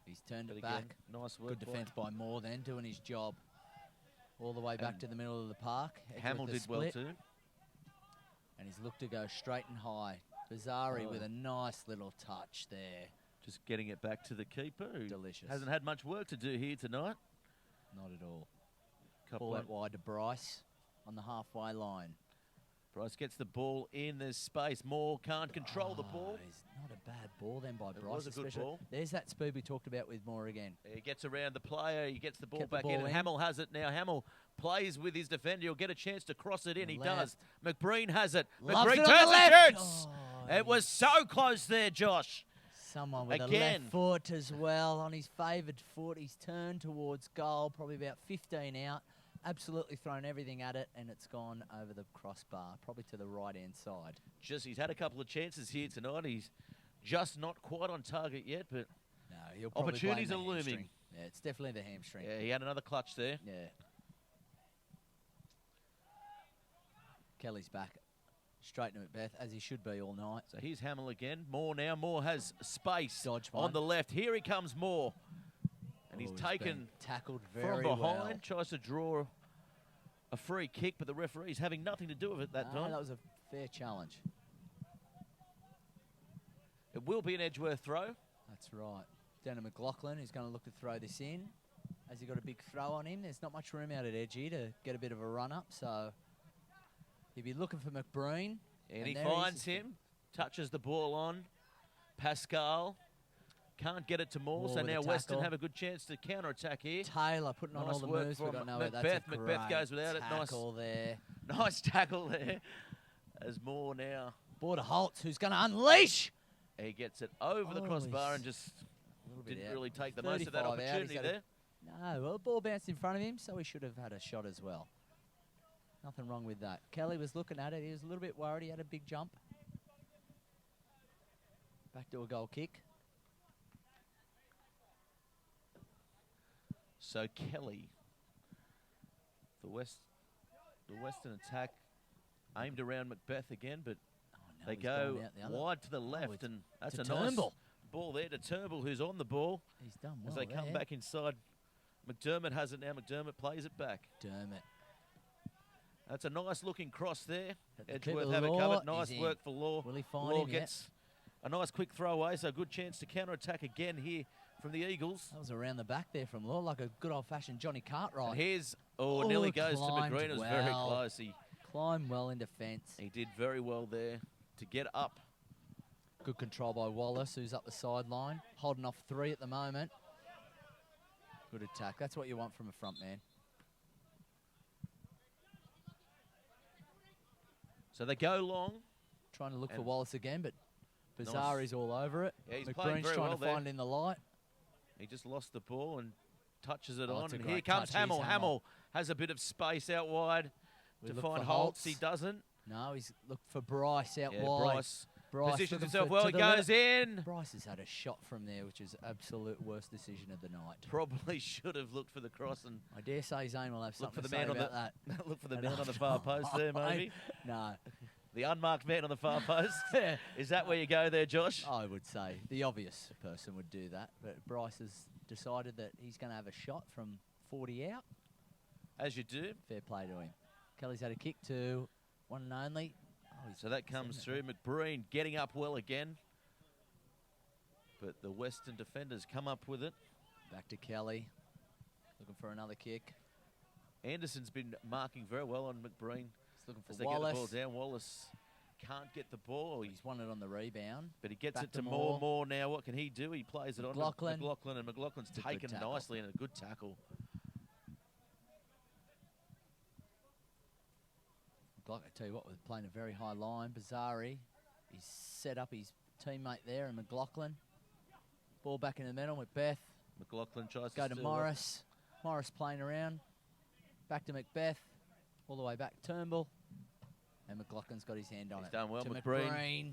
He's turned But it again, back. nice work. Good defence by Moore then, doing his job. All the way back And to the middle of the park. Edgeworth Hamill the did well split, too. And he's looked to go straight and high. Bazzari Oh. with a nice little touch there. Just getting it back to the keeper, who Delicious. hasn't had much work to do here tonight. Not at all. Couple Ball of- out wide to Bryce on the halfway line. Bryce gets the ball in. There's space. Moore can't control the ball. It's not a bad ball then by It Bryce. was a good especially. ball. There's that speed we talked about with Moore again. He gets around the player. He gets the ball Kept the back in, ball and in. Hamill has it now. Hamill plays with his defender. He'll get a chance to cross it in. He Left. does. McBreen has it. Loves McBreen it on turns the and left. shoots. Oh, It was so close there, Josh. Someone with a Again. left foot as well on his favoured foot. He's turned towards goal, probably about 15 out. Absolutely thrown everything at it, and it's gone over the crossbar, probably to the right-hand side. He's had a couple of chances here tonight. He's just not quite on target yet, but no, he'll probably opportunities blame are the looming. hamstring. Yeah, it's definitely the hamstring. Yeah, he had another clutch there. Yeah. Kelly's back. Straight to Macbeth, as he should be all night. So here's Hamill again. Moore now. Moore has space Dodge on one. the left. Here he comes, Moore. And he's Been taken tackled from very behind. well. Tries to draw a free kick, but the referee's having nothing to do with it that time. That was a fair challenge. It will be an Edgeworth throw. That's right. Down to McLaughlin, who's going to look to throw this in. Has he got a big throw on him? There's not much room out at Edgy to get a bit of a run-up, so he'll be looking for McBreen. And he finds him, touches the ball on. Pascal can't get it to Moore, so now Weston have a good chance to counter-attack here. Taylor putting on all the moves. We've got Macbeth. Macbeth goes without it. Nice tackle there. Nice tackle there. As Moore now. Border Holtz, who's going to unleash. He gets it over the crossbar and just didn't really take the most of that opportunity there. No, well, the ball bounced in front of him, so he should have had a shot as well. Nothing wrong with that. Kelly was looking at it. He was a little bit worried. He had a big jump. Back to a goal kick. So Kelly, the Western attack aimed around Macbeth again, but they go wide to the left, and that's a nice ball there to Turnbull, who's on the ball. He's done well as they come back inside. McDermott has it now. McDermott plays it back. Dermott. That's a nice looking cross there. Edgeworth have it covered. Nice work for Law. Will he find Law him gets a nice quick throw away, so a good chance to counter-attack again here from the Eagles. That was around the back there from Law, like a good old-fashioned Johnny Cartwright. And here's, nearly goes to McGreen. It was very close. He climbed well in defence. He did very well there to get up. Good control by Wallace, who's up the sideline. Holding off 3 at the moment. Good attack. That's what you want from a front man. So they go long. Trying to look for Wallace again, but Bazzari's all over it. Yeah, he's McBreen's trying to find in the light. He just lost the ball and touches it on. It's a And great here comes touch. Hamill. Hamill has a bit of space out wide to find Holtz. He doesn't. No, he's looked for Bryce out wide. Bryce positions himself well. He goes in. Bryce has had a shot from there, which is absolute worst decision of the night. Probably should have looked for the cross, and I dare say Zane will have something to say about that. Look for the man on the far post there, maybe. No. The unmarked man on the far post. Is that where you go there, Josh? I would say the obvious person would do that, but Bryce has decided that he's going to have a shot from 40 out. As you do. Fair play to him. Kelly's had a kick to one and only. So that comes through. McBreen getting up well again. But the Western defenders come up with it. Back to Kelly. Looking for another kick. Anderson's been marking very well on McBreen. He's looking for as they Wallace. get the ball down. Wallace can't get the ball. He's won it on the rebound. But he gets it to Moore. Moore now. What can he do? He plays it on McLaughlin. McLaughlin, and McLaughlin's taken nicely and a good tackle. I tell you what, we're playing a very high line. Bazzari, he's set up his teammate there, and McLaughlin. Ball back in the middle with Beth. McLaughlin tries to Morris. Morris playing around. Back to Macbeth. All the way back Turnbull. And McLaughlin's got his hand on it. He's done well, to McBreen.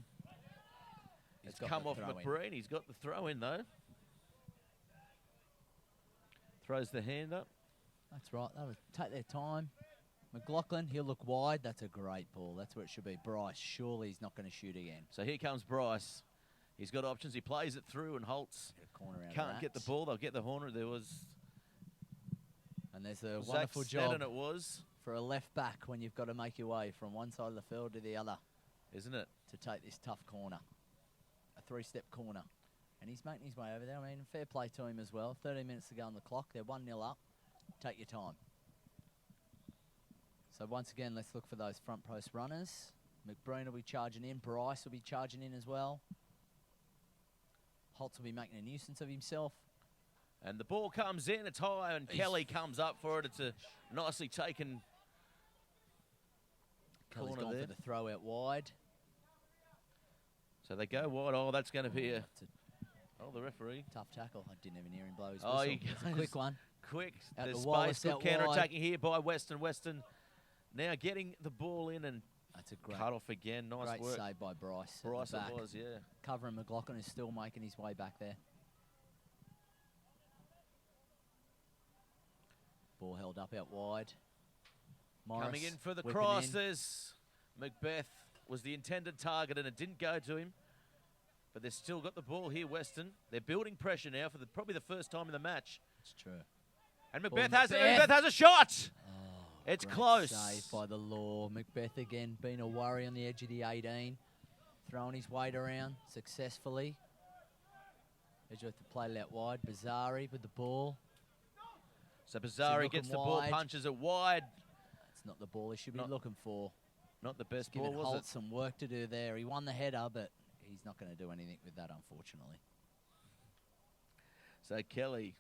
It's come off McBreen. He's got the throw in, though. Throws the hand up. That's right. They'll take their time. McLaughlin, he'll look wide. That's a great ball. That's where it should be. Bryce, surely he's not going to shoot again. So here comes Bryce. He's got options. He plays it through, and Holtz can't get the ball. They'll get the horner. There was... And there's a wonderful job it was. For a left back when you've got to make your way from one side of the field to the other. Isn't it? To take this tough corner. A 3-step corner. And he's making his way over there. I mean, fair play to him as well. 13 minutes to go on the clock. They're 1-0 up. Take your time. So once again, let's look for those front post runners. McBreen will be charging in. Bryce will be charging in as well. Holtz will be making a nuisance of himself. And the ball comes in. It's high, and Kelly comes up for it. It's a nicely taken Kelly's corner gone there. for the throw out wide. So they go wide. Oh, that's going to be a... That's a Oh, the referee. tough tackle. I didn't even hear him blow his Oh, whistle. he It's a goes quick one. Quick. Out There's to space. Wallace, Good out counter-attacking here by Weston. Weston now getting the ball in and That's a great, cut off again. Nice great work. save by Bryce. Bryce at the back. it was, yeah. Covering McLaughlin is still making his way back there. Ball held up out wide. Morris Coming in for the whipping cross. in. There's Macbeth was the intended target and it didn't go to him. But they've still got the ball here, Weston. They're building pressure now for probably the first time in the match. It's true. And Ball, Macbeth has it. Macbeth. Macbeth has a shot. Oh, It's great close. Save by the Law. Macbeth again being a worry on the edge of the 18. Throwing his weight around successfully. Edgeworth to play it out wide. Bazari with the ball. So Bazari gets the ball, wide. punches it wide. That's not the ball he should be Not- looking for. Not the best Giving ball, was Holt it? some work to do there. He won the header, but he's not going to do anything with that, unfortunately. So Kelly,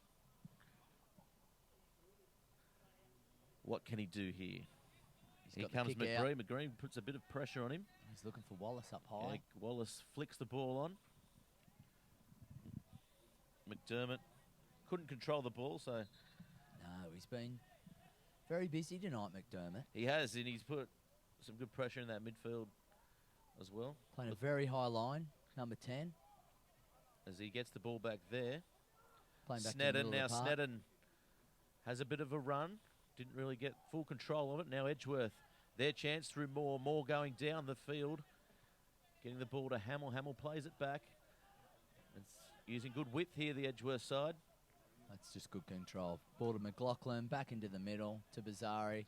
what can he do here? Here got the comes kick out. McGree. McGree puts a bit of pressure on him. He's looking for Wallace up Yeah, high. Wallace flicks the ball on. McDermott couldn't control the ball, so No, he's been very busy tonight, McDermott. he has, and he's put some good pressure in that midfield as well. Playing a very high line, number 10. As he gets the ball back there. Playing back to the Sneddon, middle now of the park. Sneddon has a bit of a run. Didn't really get full control of it. Now Edgeworth, their chance through Moore. Moore going down the field. Getting the ball to Hamill. Hamill plays it back. It's using good width here, the Edgeworth side. That's just good control. Ball to McLaughlin, back into the middle to Bazari.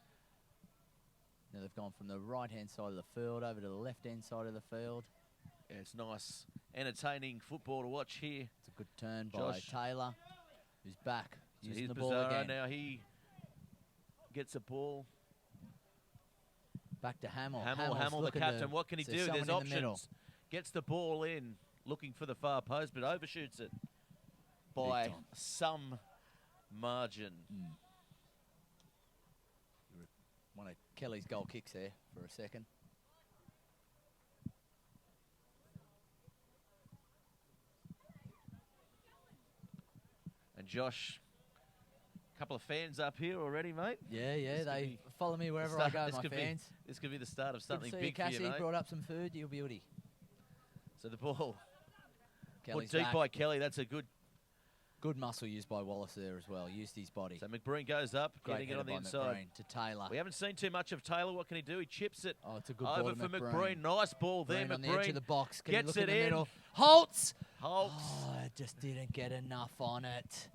Now they've gone from the right-hand side of the field over to the left-hand side of the field. Yeah, it's nice, entertaining football to watch here. It's a good turn Josh. by Taylor, who's back, So using here's the ball Bizarro again. now. He gets a ball. Back to Hamill. Hamill, Hamill's the looking captain. to- What can he to do? someone There's in the middle. options. Gets the ball in, looking for the far post, but overshoots it by time. some margin. One of Kelly's goal kicks there for a second. And Josh, a couple of fans up here already, mate. Yeah, This could they be follow me wherever start- I go, this my could be- fans. This could be the start of Good something to see big for Cassie you, mate. brought up some food, you beauty. So the ball Kelly's put deep back. by Kelly. That's a good. Good muscle used by Wallace there as well. Used his body. So McBreen goes up, Great getting it on header the by inside. McBreen to Taylor. We haven't seen too much of Taylor. What can he do? He chips it Oh, it's a good ball over to for McBreen. McBreen. Nice ball there, McBreen on the edge of McBreen. the box. Can he Gets look in it the in. middle? Holtz! Holtz. Oh, it just didn't get enough on it.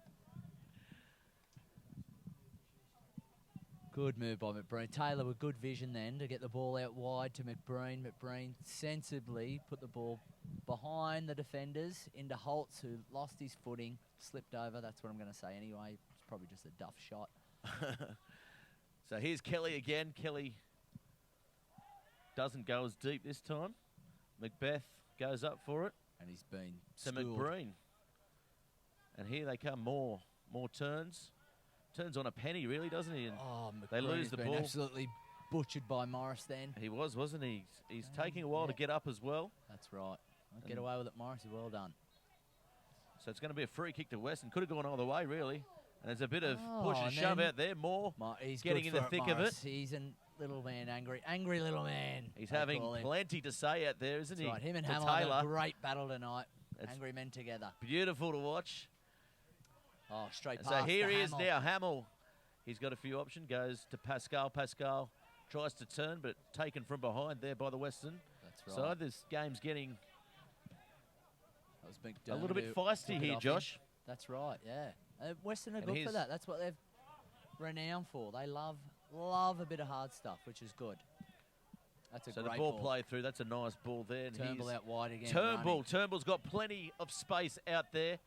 Good move by McBreen. Taylor with good vision then to get the ball out wide to McBreen. McBreen sensibly put the ball behind the defenders into Holtz, who lost his footing, slipped over. That's what I'm going to say anyway. It's probably just a duff shot. So here's Kelly again. Kelly doesn't go as deep this time. Macbeth goes up for it. And he's been So schooled. McBreen. And here they come, more turns. Turns on a penny, really, doesn't he? And Oh, they McBreen lose has the been ball. absolutely butchered by Morris then. He was, wasn't he? He's taking a while to yeah. get up as well. That's right. Get away with it, Morris. Well done. So it's going to be a free kick to Weston. Could have gone either way, really. And there's a bit of push and and shove then out there. More He's getting good in the for thick of it. Morris. He's a little man, angry little man. He's they having call him. plenty to say out there, isn't That's he? right. Him and To Hamill had Taylor. a great battle tonight. That's Angry men together. Beautiful to watch. Oh, straight And pass so here to he is Hamill. now. Hamill. He's got a few options. Goes to Pascal. Pascal tries to turn, but taken from behind there by the Western That's right. side. This game's getting That was a little bit McDermott who feisty took it here, off him. Josh. That's right, yeah. Western are And good for here's- that. That's what they're renowned for. They love a bit of hard stuff, which is good. That's a So the great ball play through. That's a nice ball there. And Turnbull he's out wide again. Turnbull. running. Turnbull's got plenty of space out there.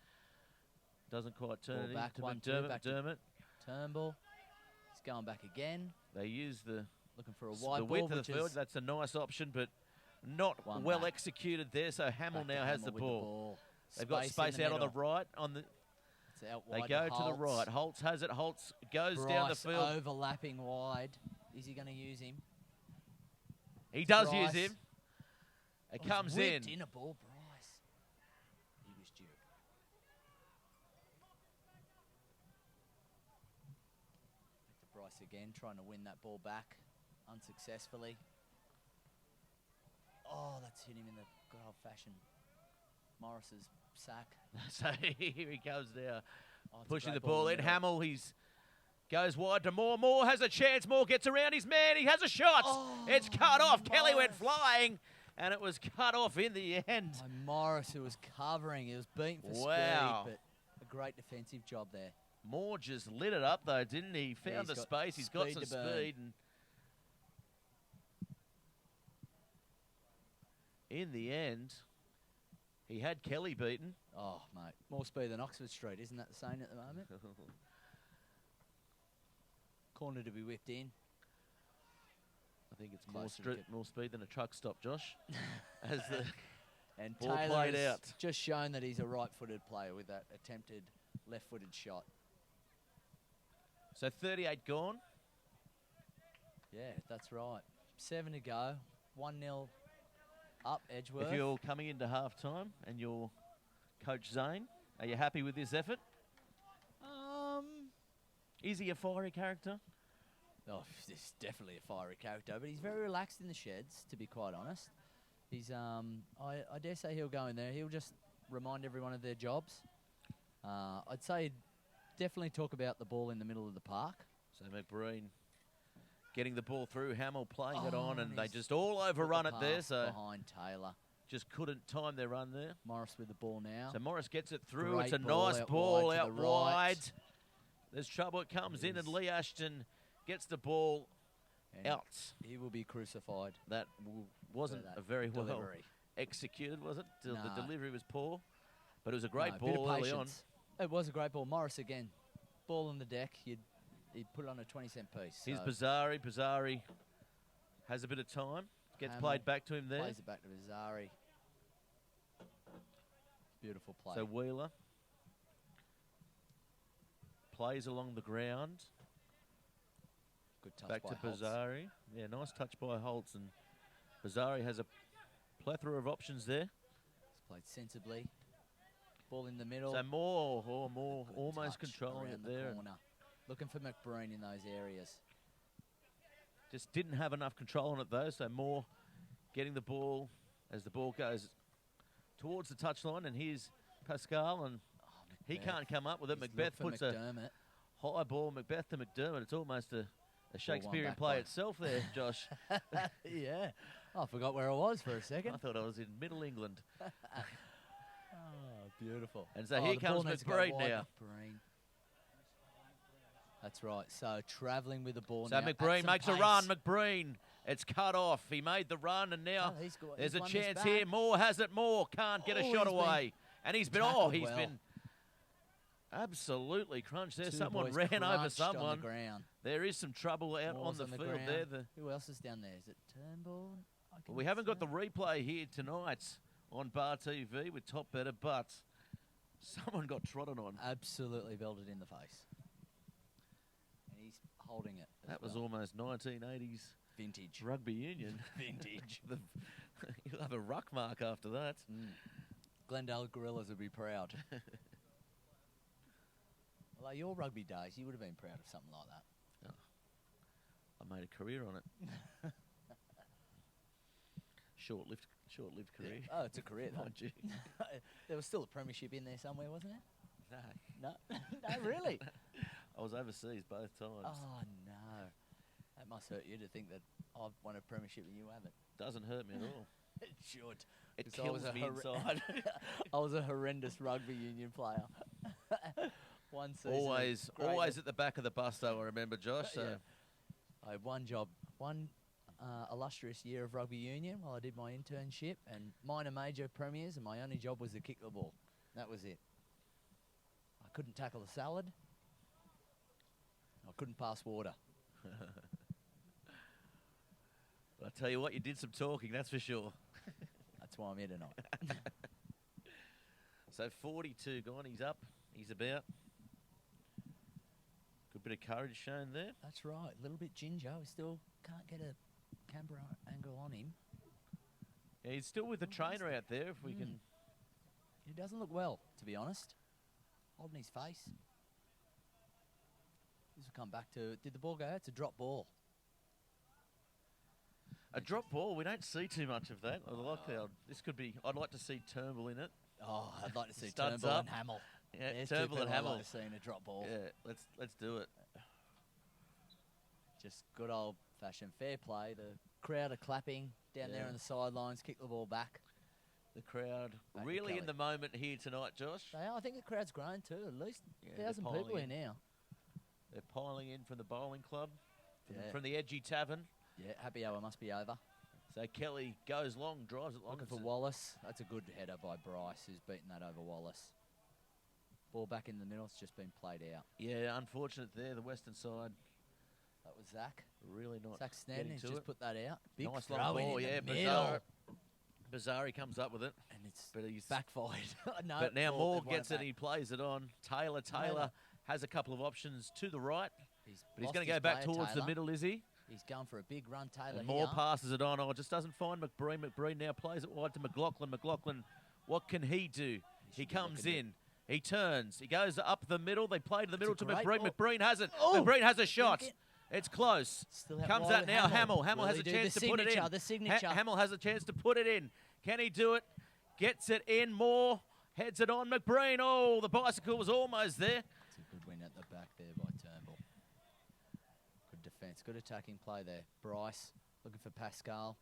Doesn't quite turn Ball it back, into 1-2, McDermott. back to- McDermott. Turnbull. He's going back again. They use the Looking for a wide the ball, width of which the field. is That's a nice option, but not One well back. executed there. So Hamill back to now has the Hamill with ball. They've got in space the out on the middle. right. It's out They wide go to the Holtz. right. Holtz has it. Holtz goes down the Bryce field. overlapping wide. Is he going to use him? He does Bryce. use him. It Oh, he's comes whipped in. in a ball, Bryce. Morris again, trying to win that ball back unsuccessfully. Oh, that's hit him in the good old-fashioned Morris's sack. So here he goes now, Oh, it's a pushing great the ball in. middle. Hamill, goes wide to Moore. Moore has a chance. Moore gets around his man. He has a shot. Oh, It's cut off. Kelly went Morris. flying, and it was cut off in the end. Oh, Morris, who was covering, he was beaten for Wow. speed, but a great defensive job there. Moore just lit it up, though, didn't he? Found he's the got space. He's got speed some to burn. speed. And in the end, he had Kelly beaten. Oh, mate, more speed than Oxford Street, isn't that the saying at the moment? Corner to be whipped in. I think it's Close to more speed than a truck stop, Josh. As the And ball Taylor played has out. just shown that he's a right-footed player with that attempted left-footed shot. So 38 gone. Yeah, that's right. 7 to go. 1-0 up Edgeworth. If you're coming into half-time and you're Coach Zane, are you happy with this effort? Is he a fiery character? Oh, he's definitely a fiery character, but he's very relaxed in the sheds, to be quite honest. He's, I dare say he'll go in there. He'll just remind everyone of their jobs. I'd say definitely talk about the ball in the middle of the park. So McBreen getting the ball through, Hamill playing it on, and and they he's just all overrun it there, pass so behind Taylor. just couldn't time their run there. Morris with the ball now. So Morris gets it through. Great It's a ball nice out ball wide to out the right. wide. There's trouble. It comes in, and Yes. Lee Ashton gets the ball And out. he will be crucified. That wasn't that a very well delivery. executed, was it? The No. delivery was poor, but it was a great No, bit of ball early on. patience. It was a great ball. Morris again. Ball on the deck. He'd put it on a 20-cent piece. Here's so Bazzari. Bazzari has a bit of time. Gets Hamill played back to him there. plays it back to Bazzari. Beautiful play. So Wheeler plays along the ground. Good touch Back by to Holtz. Bazzari. Yeah, nice touch by Holtz. And Bazzari has a plethora of options there. It's played sensibly. Ball in the middle. So Moore Good almost touch controlling around it the there. corner. Looking for McBreen in those areas. Just didn't have enough control on it though. So Moore getting the ball as the ball goes towards the touchline. And here's Pascal, and he Macbeth. can't come up with it. He's Macbeth looked for puts a McDermott. high ball. Macbeth to McDermott. It's almost a Shakespearean back play by. itself there, Josh. Yeah. I forgot where I was for a second. I thought I was in Middle England. Oh, beautiful. And so Oh, here the comes ball needs to go McBreen wide, now. McBreen. That's right. So travelling with the ball So now. at McBreen some makes a pace. run. McBreen, it's cut off. He made the run, and now Oh, he's there's a won this chance back. here. Moore has it. Moore can't get a Oh, shot he's been away, and he's been tackled he's well. been absolutely crunched there. Two Someone boys ran over crunched on the someone. ground. There is some trouble out on Moore's the field ground. there. Who else is down there? Is it Turnbull? We haven't got the replay here tonight on Bar TV with Top Better, but someone got trodden on. Absolutely belted in the face. And he's holding it. as That was well. almost 1980s Vintage. rugby union. Vintage. You'll have a ruck mark after that. Glendale Gorillas would be proud. Well, your rugby days, you would have been proud of something like that. I made a career on it. Short-lived career. Oh, it's a career, though. Mind you. There was still a premiership in there somewhere, wasn't there? No. No, no, really. I was overseas both times. Oh no, that must hurt you to think that I've won a premiership and you haven't. Doesn't hurt me at all. It should. It 'Cause I was kills a me inside. I was a horrendous rugby union player. One season. always great. at the back of the bus, though, I remember, Josh. So. Yeah. I had one job, one illustrious year of rugby union while I did my internship, and minor major premiers, and my only job was to kick the ball. That was it. I couldn't tackle a salad. I couldn't pass water. But I tell you what, you did some talking, that's for sure. That's why I'm here tonight. So 42 gone, he's up, he's about. Good bit of courage shown there. That's right. A little bit ginger. We still can't get a camera angle on him. Yeah, he's still with the trainer out there, if we can. He doesn't look well, to be honest. Holding his face. This will come back to, did the ball go out? It's a drop ball. A drop ball, we don't see too much of that. I'd like to see Turnbull in it. Oh, I'd like to see Studs Turnbull up. and Hamill. Yeah, There's Turnbull two and people I'd Hamill. like to see in a drop ball. Yeah, let's do it. Just good old-fashioned fair play. The crowd are clapping down there on the sidelines, kick the ball back. The crowd Back to really in Kelly. the moment here tonight, Josh. They are. I think the crowd's grown too. At least they're 1,000 people piling here in. now. They're piling in from the bowling club, Yeah. from the Edgy Tavern. Yeah, happy hour must be over. So Kelly goes long, drives it long. Looking for Wallace. That's a good header by Bryce, who's beaten that over Wallace. Ball back in the middle. It's just been played out. Yeah, unfortunate there. The Western side That was Zach. really not Zach Snedden getting has to just it. put that out. Big Nice throw long in ball, the yeah. middle. Bazari comes up with it. And it's But he's backfired. No, But now ball, Moore they've won gets it and back. he plays it on. Taylor has a couple of options to the right, but he's lost going to his go back player, towards the Taylor. middle, is he? He's going for a big run, Taylor. And Moore here. passes it on. Oh, just doesn't find McBreen. McBreen now plays it wide to McLaughlin. McLaughlin, what can he do? He should be comes looking in. He turns. He goes up the middle. They play to the middle a to great McBreen. ball. McBreen has it. Oh! McBreen has a shot. Think It's close. Still out Comes wide out with now. Hamill. Hamill Will has he a do chance the to put it in. signature, the signature. Hamill has a chance to put it in. Can he do it? Gets it in. Moore heads it on. McBreen. Oh, the bicycle was almost there. It's a good win at the back there by Turnbull. Good defence. Good attacking play there. Bryce looking for Pascal.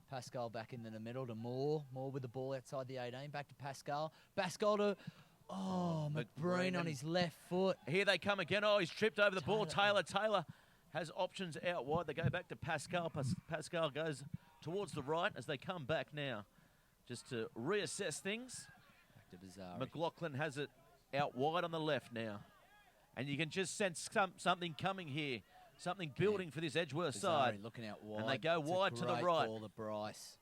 Pascal back into the middle to Moore. Moore with the ball outside the 18. Back to Pascal. Pascal to... Oh, McBreen on his left foot. Here they come again. Oh, he's tripped over the ball. Taylor. Taylor has options out wide. They go back to Pascal. Pascal goes towards the right as they come back now just to reassess things. Back to Bizarre. McLaughlin has it out wide on the left now. And you can just sense something coming here. Something building for this Edgeworth side. Looking out wide. And they go It's a wide to the great right. Ball to Bryce.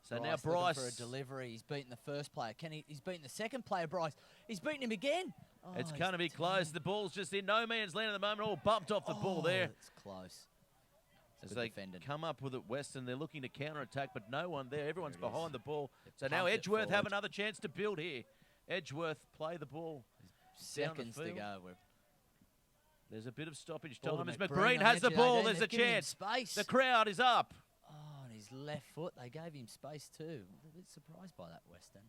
So now looking Bryce... for a delivery. He's beaten the first player. He's beaten the second player, Bryce. He's beaten him again. Oh, It's he's going to be close. turned. The ball's just in no man's land at the moment. All bumped off the ball there. It's close. As Good they defended. come up with it, Weston, they're looking to counter-attack, but no one there. Everyone's There it behind is. the ball. They've So now pumped it Edgeworth have forward. another chance to build here. Edgeworth play the ball. down the Seconds to field. go. There's a bit of stoppage Ball to time as McBreen McBreen on has the the edge of ball. 18. There's a They've given him chance. space. The crowd is up. Oh, on his left foot. They gave him space too. I'm a bit surprised by that, Weston.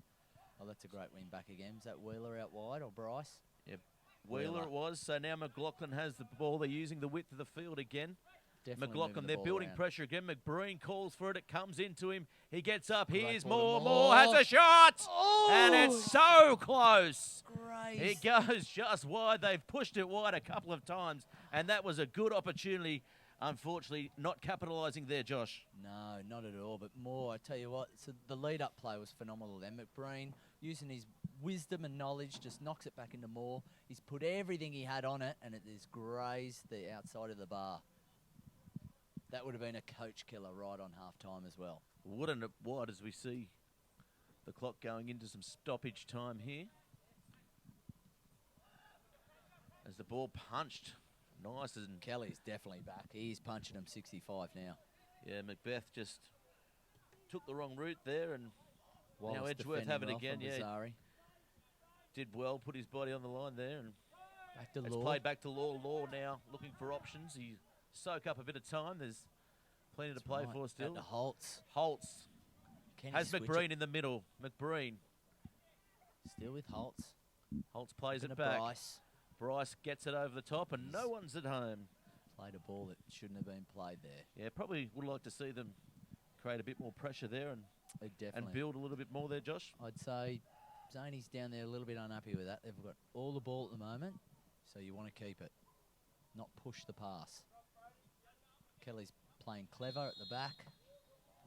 Oh, that's a great win back again. Was that Wheeler out wide or Bryce? Yep. Wheeler Wheeler. it was. So now McLaughlin has the ball. They're using the width of the field again. Definitely McLaughlin, moving the they're ball building around. pressure again. McBreen calls for it. It comes into him. He gets up. Great Here's ball to Moore. Moore has a shot. Oh! And it's so close. Great. It goes just wide. They've pushed it wide a couple of times. And that was a good opportunity. Unfortunately, not capitalising there, Josh. No, not at all. But Moore, I tell you what, so the lead-up play was phenomenal then. McBreen, using his wisdom and knowledge, just knocks it back into Moore. He's put everything he had on it, and it has grazed the outside of the bar. That would have been a coach killer right on half-time as well. Wouldn't it wide as we see the clock going into some stoppage time here. As the ball punched. Nice and Kelly's definitely back. He's punching him 65 now. yeah, Macbeth just took the wrong route there and Wallace now Edgeworth have it defending well again. from Yeah, Bizarre. did well, put his body on the line there and Back to it's Law. played back to Law. Law now looking for options. He soak up a bit of time. There's plenty to play Right. for Back still. to Holtz. Holtz Can has he switch McBreen it? in the middle. McBreen. Still with Holtz. Holtz plays Bit it of back. Bryce. Bryce gets it over the top and no one's at home. Played a ball that shouldn't have been played there. Yeah, probably would like to see them create a bit more pressure there and Definitely. build a little bit more there, Josh. I'd say Zaney's down there a little bit unhappy with that. They've got all the ball at the moment, so you want to keep it, not push the pass. Kelly's playing clever at the back.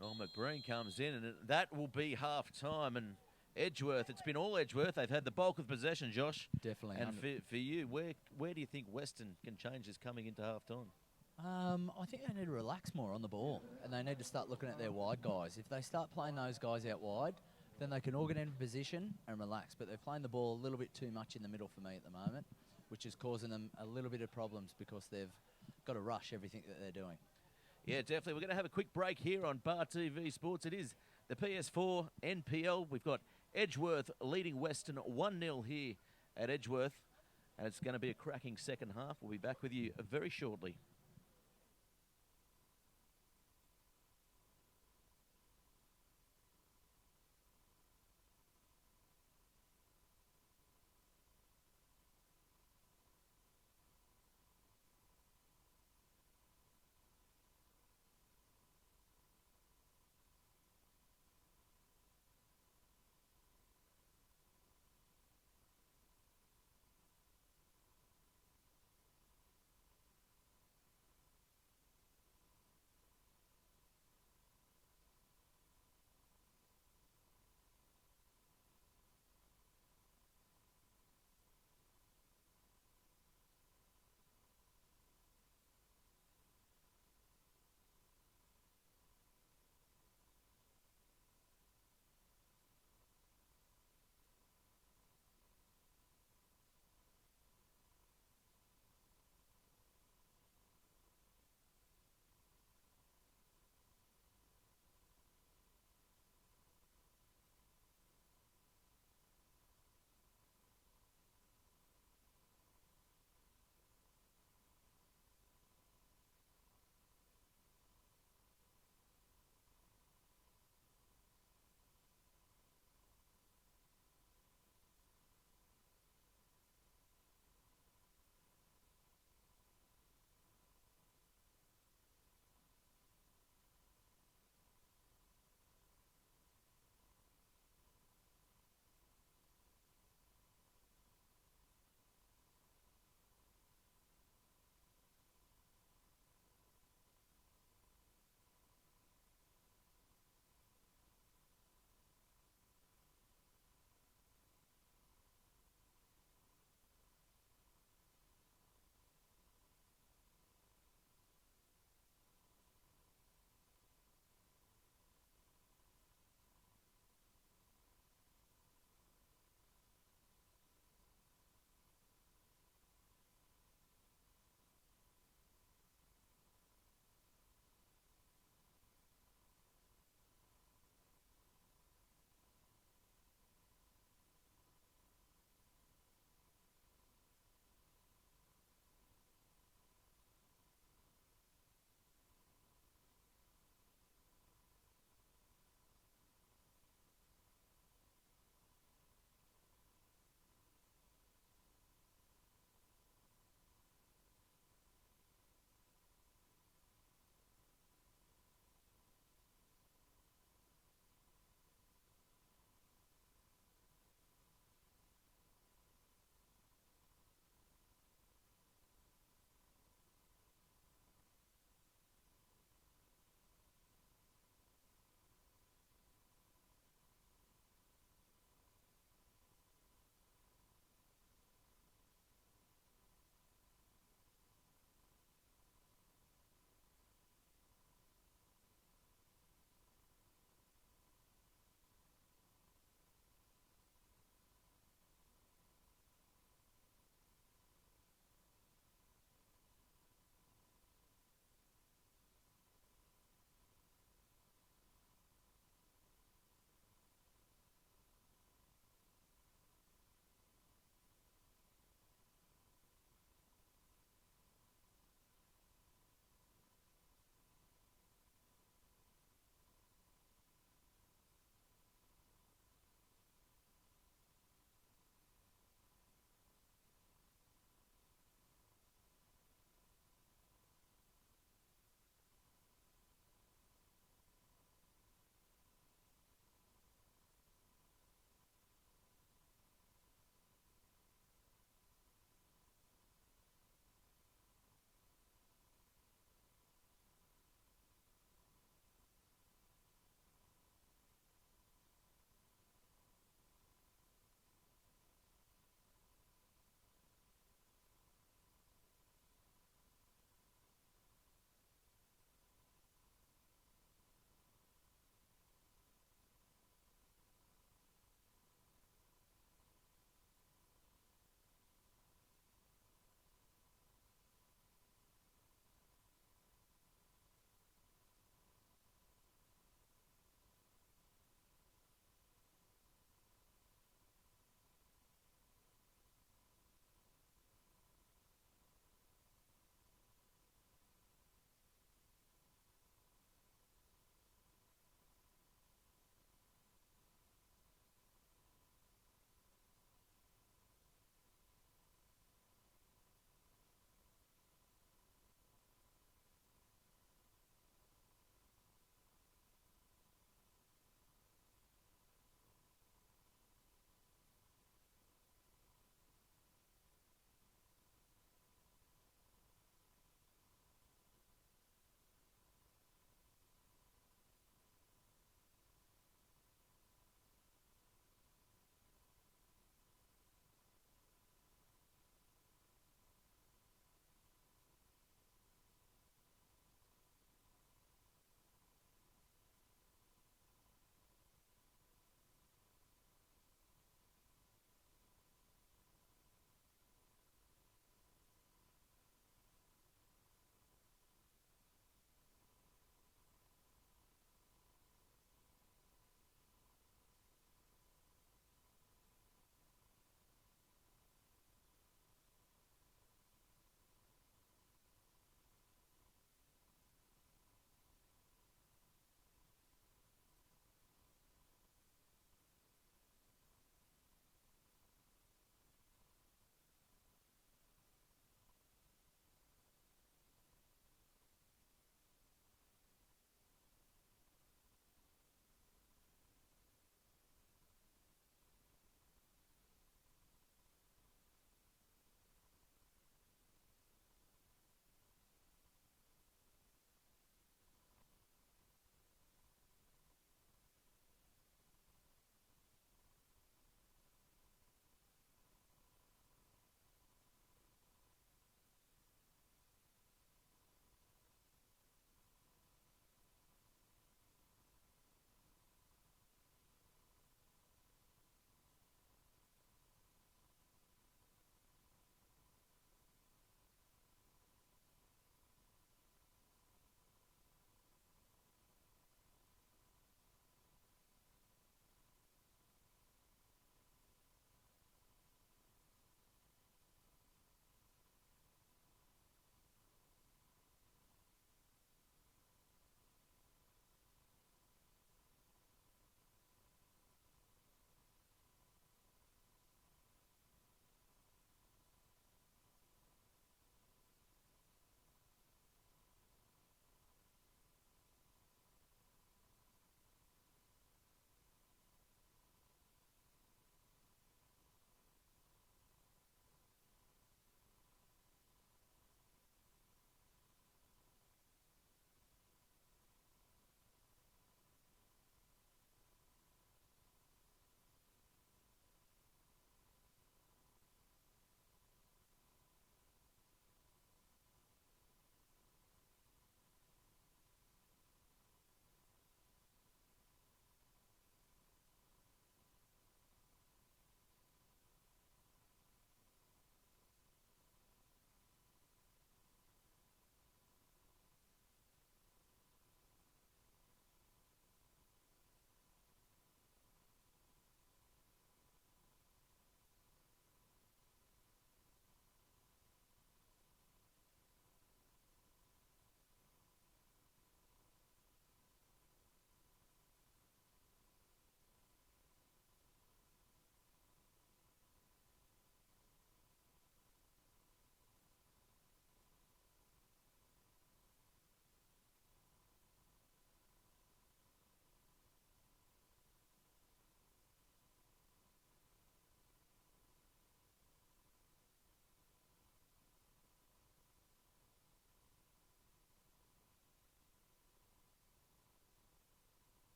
Oh, McBreen comes in and that will be half time and Edgeworth, it's been all Edgeworth. They've had the bulk of possession, Josh. Definitely. And for you, where do you think Weston can change this coming into half time? I think they need to relax more on the ball, and they need to start looking at their wide guys. If they start playing those guys out wide, then they can all get into position and relax. But they're playing the ball a little bit too much in the middle for me at the moment, which is causing them a little bit of problems because they've got to rush everything that they're doing. Yeah, definitely. We're going to have a quick break here on Bar TV Sports. It is the PS4 NPL. We've got Edgeworth leading Weston 1-0 here at Edgeworth. and it's going to be a cracking second half. We'll be back with you very shortly.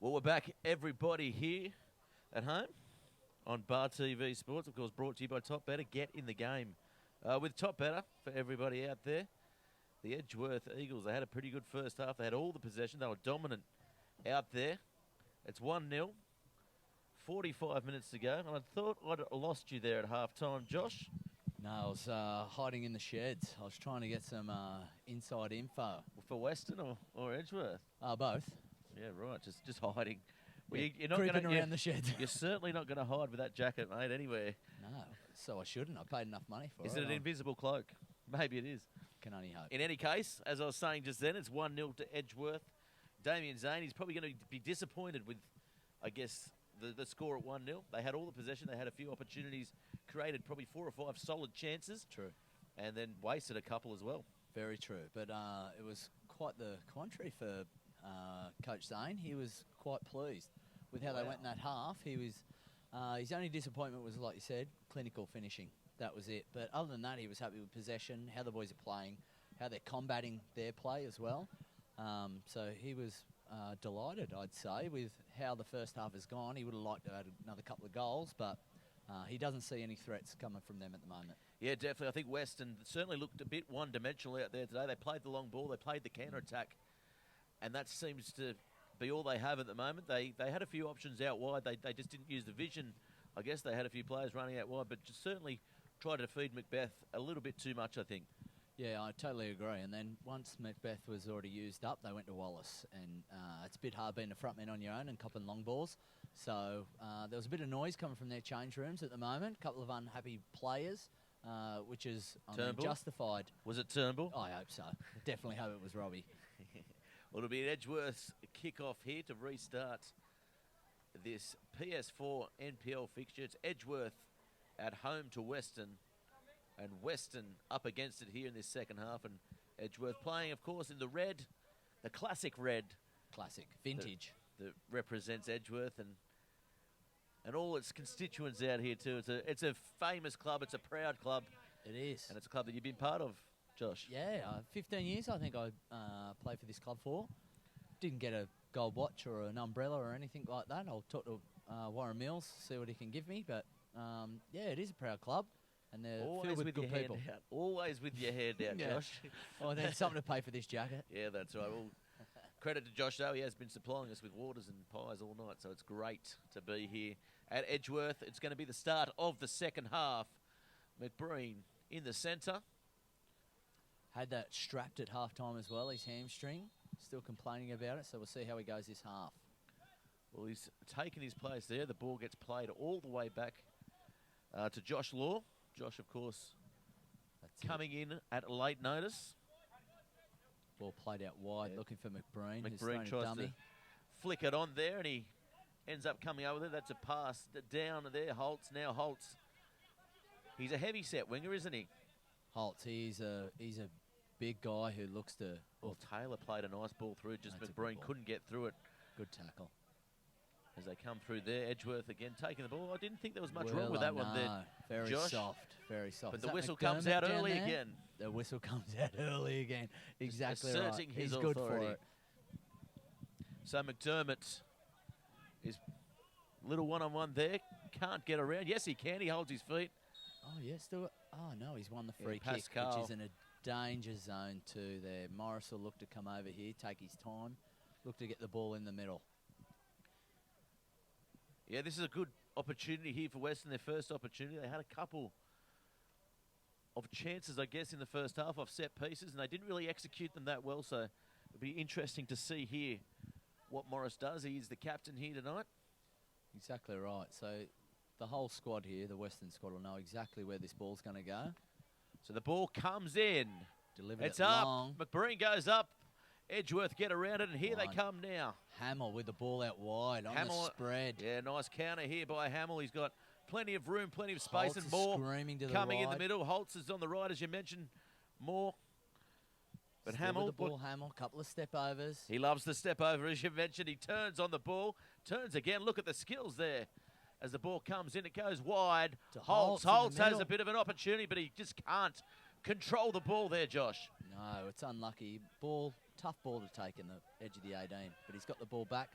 Well, we're back, everybody here at home on Bar TV Sports, of course, brought to you by Top Better. Get in the game with Top Better for everybody out there. The Edgeworth Eagles, they had a pretty good first half. They had all the possession. They were dominant out there. It's 1-0, 45 minutes to go. And I thought I'd lost you there at half-time, Josh. No, I was hiding in the sheds. I was trying to get some inside info. For Weston or Edgeworth? Both. Yeah, right, just hiding. Well, Yeah, you're not creeping gonna, around the sheds. You're certainly not going to hide with that jacket, mate, anywhere. No, so I shouldn't. I paid enough money for it. Is it an invisible cloak? Maybe it is. Can only hope. In any case, as I was saying just then, it's 1-0 to Edgeworth. Damien Zane, he's probably going to be disappointed with, I guess, the score at 1-0. They had all the possession. They had a few opportunities, created probably 4 or 5 solid chances. True. And then wasted a couple as well. Very true. But it was quite the contrary for Coach Zane. He was quite pleased with how they went in that half. He was his only disappointment was, like you said, clinical finishing. That was it. But other than that, he was happy with possession, how the boys are playing, how they're combating their play as well. So he was delighted, I'd say, with how the first half has gone. He would have liked to add another couple of goals, but he doesn't see any threats coming from them at the moment. Yeah, definitely. I think Weston certainly looked a bit one-dimensional out there today. They played the long ball. They played the counter-attack. And that seems to be all they have at the moment. They had a few options out wide. They just didn't use the vision. I guess they had a few players running out wide, but just certainly tried to feed Macbeth a little bit too much, I think. Yeah, I totally agree. And then once Macbeth was already used up, they went to Wallace. And it's a bit hard being a front man on your own and copping long balls. So there was a bit of noise coming from their change rooms at the moment. A couple of unhappy players, which is justified. Was it Turnbull? I hope so. Definitely hope it was Robbie. Well, it'll be an Edgeworth's kick-off here to restart this PS4 NPL fixture. It's Edgeworth at home to Weston, and Weston up against it here in this second half, and Edgeworth playing, of course, in the red, the classic red. Classic, vintage. That represents Edgeworth and all its constituents out here too. It's a famous club, it's a proud club. It is. And it's a club that you've been part of, Josh. Yeah, 15 years I think I played for this club for. Didn't get a gold watch or an umbrella or anything like that. I'll talk to Warren Mills, see what he can give me. But yeah, it is a proud club, and they're filled with good people. Always with your hair down, yeah. Josh. Oh, there's something to pay for this jacket. Yeah, that's right. Well, credit to Josh, though. He has been supplying us with waters and pies all night, so it's great to be here at Edgeworth. It's going to be the start of the second half. McBreen in the centre. Had that strapped at half-time as well, his hamstring. Still complaining about it, so we'll see how he goes this half. Well, he's taken his place there. The ball gets played all the way back to Josh Law. Josh, of course, coming in at late notice. Ball played out wide, looking for McBreen. McBreen tries to flick it on there, and he ends up coming over there. That's a pass down there. Holtz. He's a heavy-set winger, isn't he? Holtz, he's a big guy who looks to... Well, Taylor played a nice ball through. Just McBreen couldn't get through it. Good tackle. As they come through there, Edgeworth again taking the ball. I didn't think there was much wrong with that one there. Very Josh. soft, very soft. But the whistle comes out early again. The whistle comes out early again. Exactly right. He's good for it. So McDermott is little one-on-one there. Can't get around. Yes, he can. He holds his feet. Oh, yes. Oh, no, he's won the free kick, which is in a danger zone too there. Morris will look to come over here, take his time, look to get the ball in the middle. Yeah, this is a good opportunity here for Weston, their first opportunity. They had a couple of chances, I guess, in the first half off set pieces, and they didn't really execute them that well, so it'll be interesting to see here what Morris does. He is the captain here tonight. Exactly right. So the whole squad here, the Western squad, will know exactly where this ball's going to go. So the ball comes in. Delivered it's it up. long. McBreen goes up. Edgeworth get around it, and here they come now. Hamill with the ball out wide on the spread. Yeah, nice counter here by Hamill. He's got plenty of room, plenty of space, Holtz and more coming in the right. middle. Holtz is on the right, as you mentioned, more. But Still Hamill, with the ball, Hamill, couple of step overs. He loves the step over, as you mentioned. He turns on the ball, turns again. Look at the skills there. As the ball comes in, it goes wide. To Holtz has a bit of an opportunity, but he just can't control the ball there, Josh. No, it's unlucky. Tough ball to take in the edge of the 18, but he's got the ball back.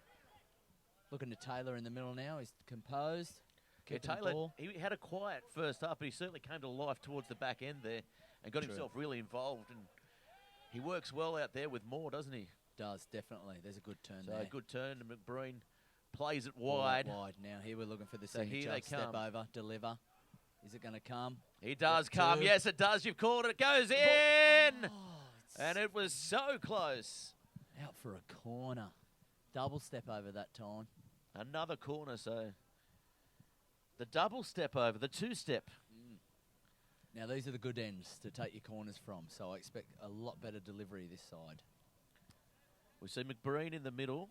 Looking to Taylor in the middle now. He's composed. Yeah, Kicking the Taylor, ball. he had a quiet first half, but he certainly came to life towards the back end there and got himself really involved. And he works well out there with Moore, doesn't he? Does, definitely. There's a good turn So there. a good turn, and McBreen plays it Ball wide. out wide. Now here we're looking for the So here signature. they Step come. over, deliver. Is it going to come? He does Yep, come. two. Yes, it does. You've called it. It goes in. Oh, And it was so close. out for a corner. Double step over that time. Another corner, so the double step over, the two-step. Now these are the good ends to take your corners from, so I expect a lot better delivery this side. We see McBreen in the middle.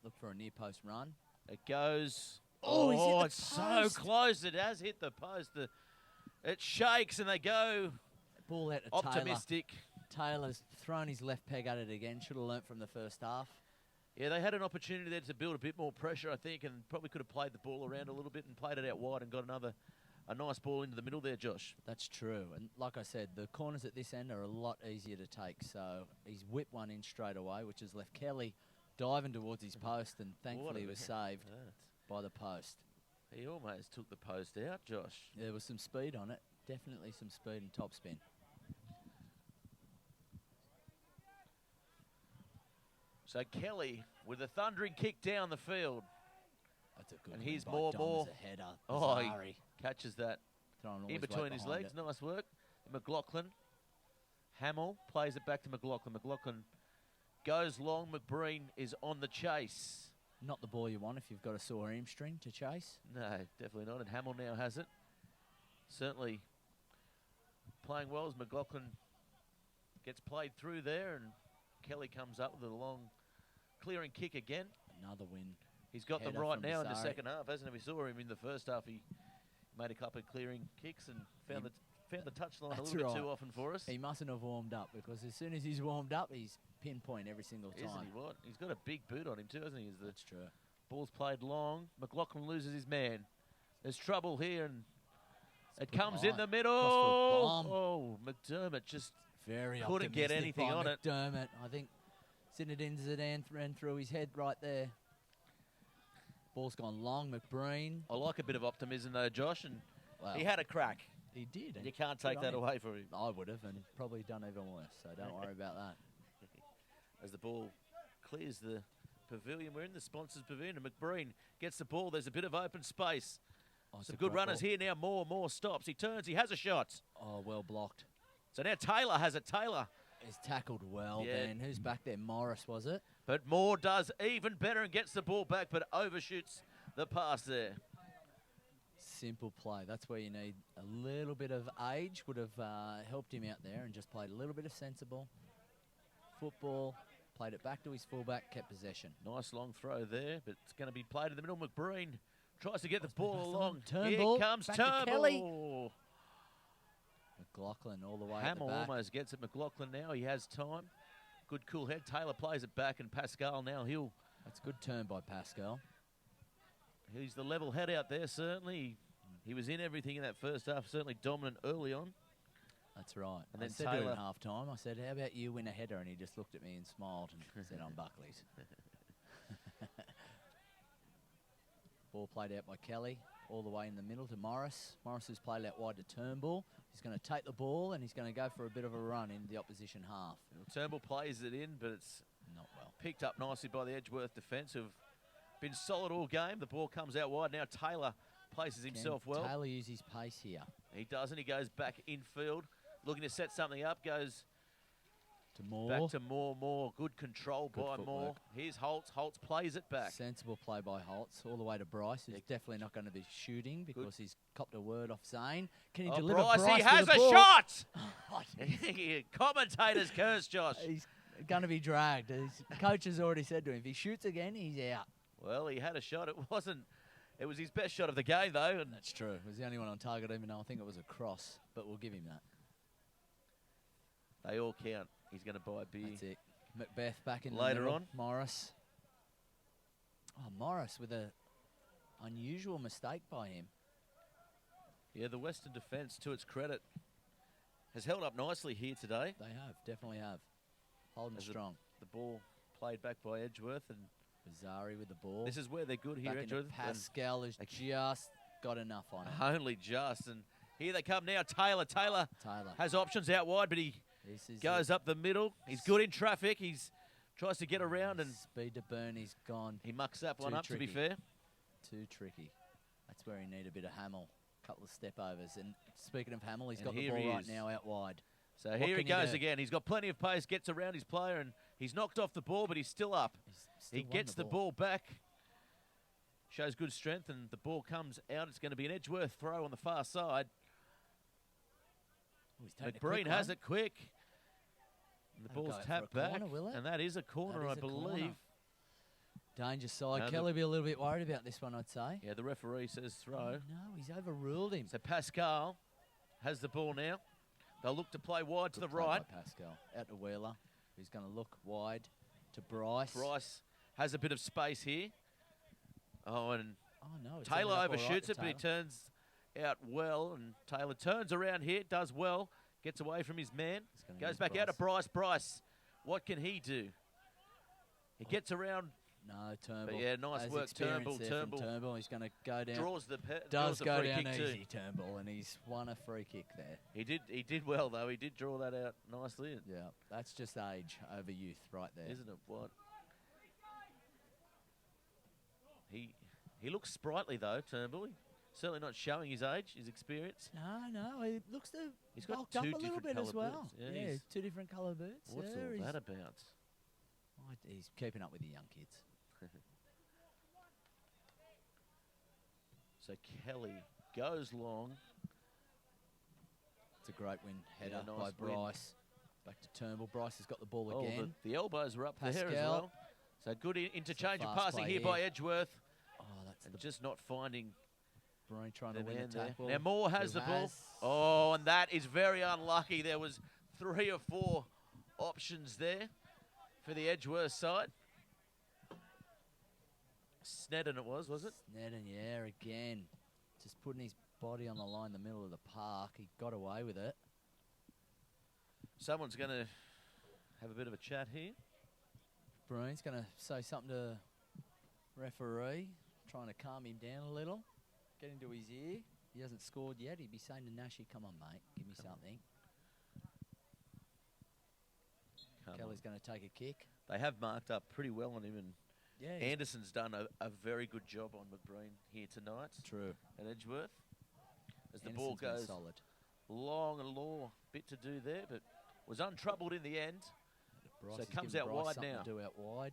Look for a near post run. It goes. Oh, he's hit the it's so post. close. It has hit the post. It shakes and they go Ball out to optimistic. Taylor's thrown his left peg at it again. Should have learnt from the first half. Yeah, they had an opportunity there to build a bit more pressure, I think, and probably could have played the ball around a little bit and played it out wide and got a nice ball into the middle there, Josh. That's true. And like I said, the corners at this end are a lot easier to take. So he's whipped one in straight away, which has left Kelly diving towards his post, and thankfully he was saved by the post. He almost took the post out, Josh. There was some speed on it. Definitely some speed and top spin. So Kelly with a thundering kick down the field. That's a good And win here's by more. Dom as a header. Oh, he Zari catches that throwing all in his weight between his behind legs. it. Nice work. McLaughlin. Hamill plays it back to McLaughlin. McLaughlin goes long. McBreen is on the chase. Not the ball you want if you've got a sore hamstring to chase. No, definitely not. And Hamill now has it. Certainly playing well as McLaughlin gets played through there, and Kelly comes up with a long clearing kick again. Another win. He's got them Header right from now in the Zari. second half, hasn't he? We saw him in the first half. He made a couple of clearing kicks and found the touchline a That's little right. bit too often for us. He mustn't have warmed up, because as soon as he's warmed up, he's pinpoint every single time. Isn't he what? He's got a big boot on him too, hasn't he? As the That's true. ball's played long. McLaughlin loses his man. There's trouble here, and it put comes in line. the middle. Cross foot bomb. Oh, McDermott just Very couldn't get optimistic anything by on it. McDermott. I think Zinedine Zidane ran through his head right there. Ball's gone long. McBreen. I like a bit of optimism though, Josh, and Well, he had a crack. he did. and You can't good take on that him. away from him. I would have, and probably done even worse, so don't worry about that. As the ball clears the pavilion. We're in the sponsors' pavilion, and McBreen gets the ball. There's a bit of open space. Oh, it's Some a good great runners ball. here now. More stops. He turns. He has a shot. Oh, well blocked. So now Taylor has it. Taylor. He's tackled well, Yeah. Ben. Who's back there? Morris, was it? But Moore does even better and gets the ball back, but overshoots the pass there. Simple play. That's where you need a little bit of age. Would have helped him out there, and just played a little bit of sensible football. Played it back to his fullback, kept possession. Nice long throw there, but it's going to be played in the middle. McBreen tries to get the What's been ball passed on? along. Turnbull, Here comes back to Kelly. Turnbull. McLaughlin all the way Hamill at the back. almost gets it. McLaughlin now. He has time. Good cool head. Taylor plays it back, and Pascal now That's a good turn by Pascal. he's the level head out there, certainly. He was in everything in that first half, certainly dominant early on. That's right. And I then said to him Taylor- at half time, I said, how about you win a header? And he just looked at me and smiled and said, I'm Buckley's. Ball played out by Kelly, all the way in the middle to Morris. Morris has played out wide to Turnbull. He's going to take the ball and he's going to go for a bit of a run in the opposition half. Turnbull plays it in, but it's Not well. picked up nicely by the Edgeworth defence, who've been solid all game. The ball comes out wide. Now Taylor places himself Can well. Taylor use his pace here He doesn't. He goes back infield, looking to set something up. Goes to Moore. back to Moore. Good control Good by footwork. Moore. Here's Holtz. Holtz plays it back. Sensible play by Holtz, all the way to Bryce, who's definitely not going to be shooting because he's copped a word off Zane. Can he Oh, deliver Bryce, Bryce he with has the a ball? shot! Oh, Commentator's curse, Josh. he's going to be dragged. His coach has already said to him, if he shoots again, he's out. Well, he had a shot. It was his best shot of the game, though. And That's true. It was the only one on target, even though I think it was a cross, but we'll give him that. they all count. He's going to buy a beer. That's it. Macbeth back in Later the middle. on. Morris. Oh, Morris with a unusual mistake by him. Yeah, the Western defence, to its credit, has held up nicely here today. They have, definitely have. Holding As strong. The ball played back by Edgeworth, and Bazari with the ball. This is where they're good here, Back into Edgeworth. Pascal has just got enough on it. Only just. And here they come now. Taylor Taylor has options out wide, but he This is goes up the middle. He's good in traffic. He's tries to get around and speed to burn. He's gone. he mucks that one Too up, tricky. to be fair. Too tricky. That's where he need a bit of Hamill. Couple of step overs. And speaking of Hamill, he's And got the here ball he right is. now out wide. So What here he can you goes do? again. He's got plenty of pace, gets around his player, and he's knocked off the ball, but he's still up. He's still He won gets the ball back, shows good strength, and the ball comes out. It's going to be an Edgeworth throw on the far side. Oh, he's taken a quick McBreen has one. it quick. And the Have a ball's go for tapped a back, corner, will it? and that is a corner, That I is a corner. believe. Danger side. No, the- Kelly be a little bit worried about this one, I'd say. Yeah, the referee says throw. Oh, no, he's overruled him. So Pascal has the ball now. They'll look to play wide to the Good play by right. Pascal. Out to Wheeler, who's going to look wide to Bryce. Bryce has a bit of space here. Oh, and Oh, no. it's Taylor ended up all right overshoots to it, but he Taylor. turns out well. And Taylor turns around here, does well, gets away from his man, He's gonna goes use back out to Bryce. Bryce. What can he do? He gets around, No, Turnbull. yeah, nice Has work, experience Turnbull. there from Turnbull Turnbull. He's going to go down. draws the Does go free down kick easy, too. Turnbull, and he's won a free kick there. He did well though. He did draw that out nicely, Yeah, that's just age over youth right there. isn't it? What? He looks sprightly though, Turnbull. Certainly not showing his age, his experience. No, he looks to He's got bulked two up a little different bit as coloured well. boots. Yeah, Yeah, he's- two different colour boots. What's yeah, all he's, that about? oh, he's keeping up with the young kids. So Kelly goes long. It's a great win header nice by win. Bryce. Back to Turnbull. Bryce has got the ball Oh, again. the elbows were up there as Pascal. well. So good interchange of fast passing play here here. by Edgeworth. Oh, that's And the just not finding Breen trying the to win man the there. tackle. Now Moore has Who the ball. has- Oh, and that is very unlucky. There was 3 or 4 options there for the Edgeworth side. Sneddon it was it? Sneddon, yeah, again. Just putting his body on the line in the middle of the park. He got away with it. Someone's going to have a bit of a chat here. Breen's going to say something to referee, trying to calm him down a little, get into his ear. He hasn't scored yet. He'd be saying to Nashi, come on, mate, give me something. Come Kelly's going to take a kick. on. They have marked up pretty well on him, and Yeah, he's Anderson's done a very good job on McBreen here tonight true. at Edgeworth. As the ball Anderson's been goes solid. long and law, bit to do there, but was untroubled in the end. Bryce So is it comes giving out Bryce wide something now. to do out wide.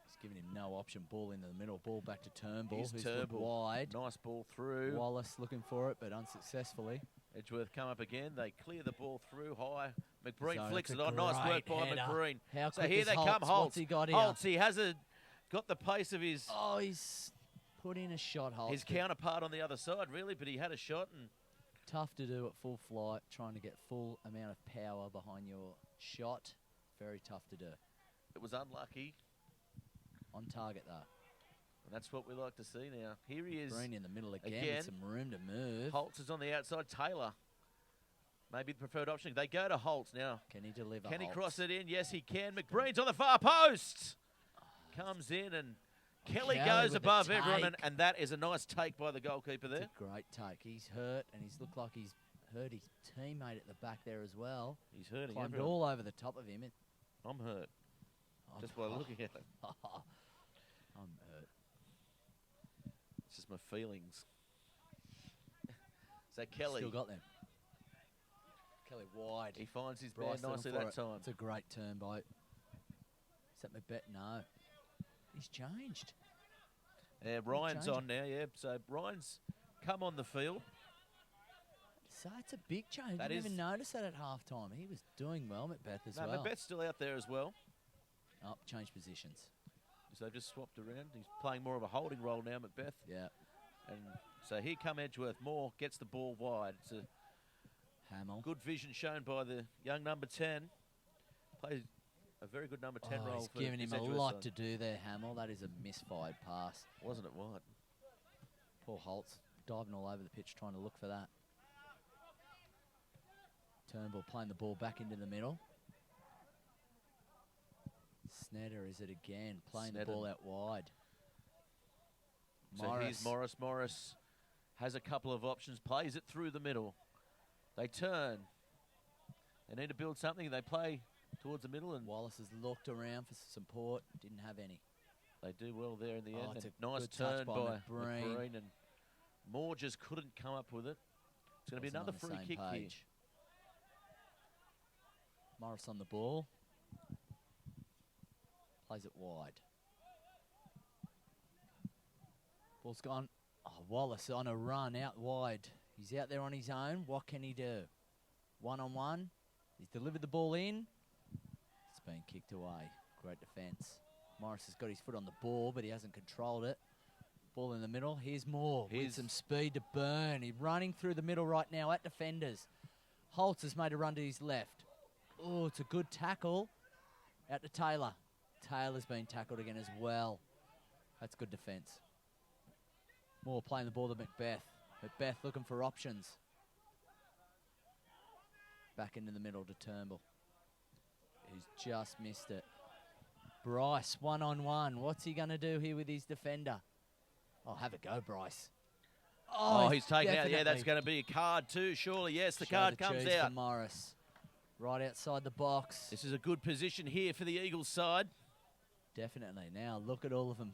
He's giving him no option. Ball into the middle. Ball back to Turnbull, Here's who's looked Turnbull. wide. Nice ball through. Wallace looking for it, but unsuccessfully. Edgeworth come up again. They clear the ball through high. McBreen So flicks it's it a on. Nice work great by header. McBreen. How So quick here is they come. Holtz? Holtz. What's he got here? Holtz. He has got the pace of his Oh, he's put in a shot, Holtz. his counterpart on the other side, really. But he had a shot, and Tough to do at full flight, trying to get full amount of power behind your shot. Very tough to do. it was unlucky. On target, though. And that's what we like to see now. Here he is. Green in the middle again, again. with some room to move. Holtz is on the outside. Taylor, maybe the preferred option. They go to Holtz now. Can he deliver? Can he Holtz? cross it in? Yes, he can. McBreen's on the far post. Comes in, and Kelly Kelly goes with the above everyone, take. and that is a nice take by the goalkeeper there. It's a great take. He's hurt, and he's looked like he's hurt his teammate at the back there as well. He's hurting Climbed everyone. all over the top of him. I'm hurt just by looking at it. I'm hurt. It's just my feelings. So Kelly, Still got them. Kelly wide. he finds his man Bryce looking nicely for that it. time. It's a great turn by. Is that Macbeth? No. He's changed. Yeah, Ryan's change on now. Yeah, so Ryan's come on the field. So it's a big change. That Didn't is- even notice that at half time. He was doing well, Macbeth, as No, well. Macbeth's still out there as well. Oh, change positions. So they've just swapped around. He's playing more of a holding role now, Macbeth. Yeah. And so here come Edgeworth. Moore gets the ball wide. It's a Hamill. good vision shown by the young number 10. Plays a very good number 10 role. He's for giving him this a Edgeworth lot side. to do there, Hamill. That is a misfired pass. Wasn't it wide? Paul Holtz diving all over the pitch trying to look for that. Turnbull playing the ball back into the middle. Snetter, is it again? Playing Sneddon. the ball out wide. So here's Morris. Morris has a couple of options, plays it through the middle. They turn. They need to build something. They play towards the middle. And Wallace has looked around for support. Didn't have any. They do well there in the end. It's And a nice good touch turn by by McBreen. McBreen. And Moore just couldn't come up with it. It's going to be Wasn't another on the free same kick here. page. Morris on the ball. Plays it wide. Ball's gone. Oh, Wallace on a run out wide. He's out there on his own. What can he do? One-on-one. He's delivered the ball in. It's been kicked away. Great defence. Morris has got his foot on the ball, but he hasn't controlled it. Ball in the middle. Here's Moore with some speed to burn. He's running through the middle right now at defenders. Holtz has made a run to his left. Oh, it's a good tackle. Out to Taylor. Taylor's been tackled again as well. That's good defence. Moore playing the ball to Macbeth. Macbeth looking for options. Back into the middle to Turnbull, who's just missed it. Bryce, one-on-one. What's he going to do here with his defender? Oh, have a go, Bryce. Oh, he's taken out. Yeah, that's going to be a card too, surely. Yes, the card comes out. For Morris. Right outside the box. This is a good position here for the Eagles side. Definitely. Now look at all of them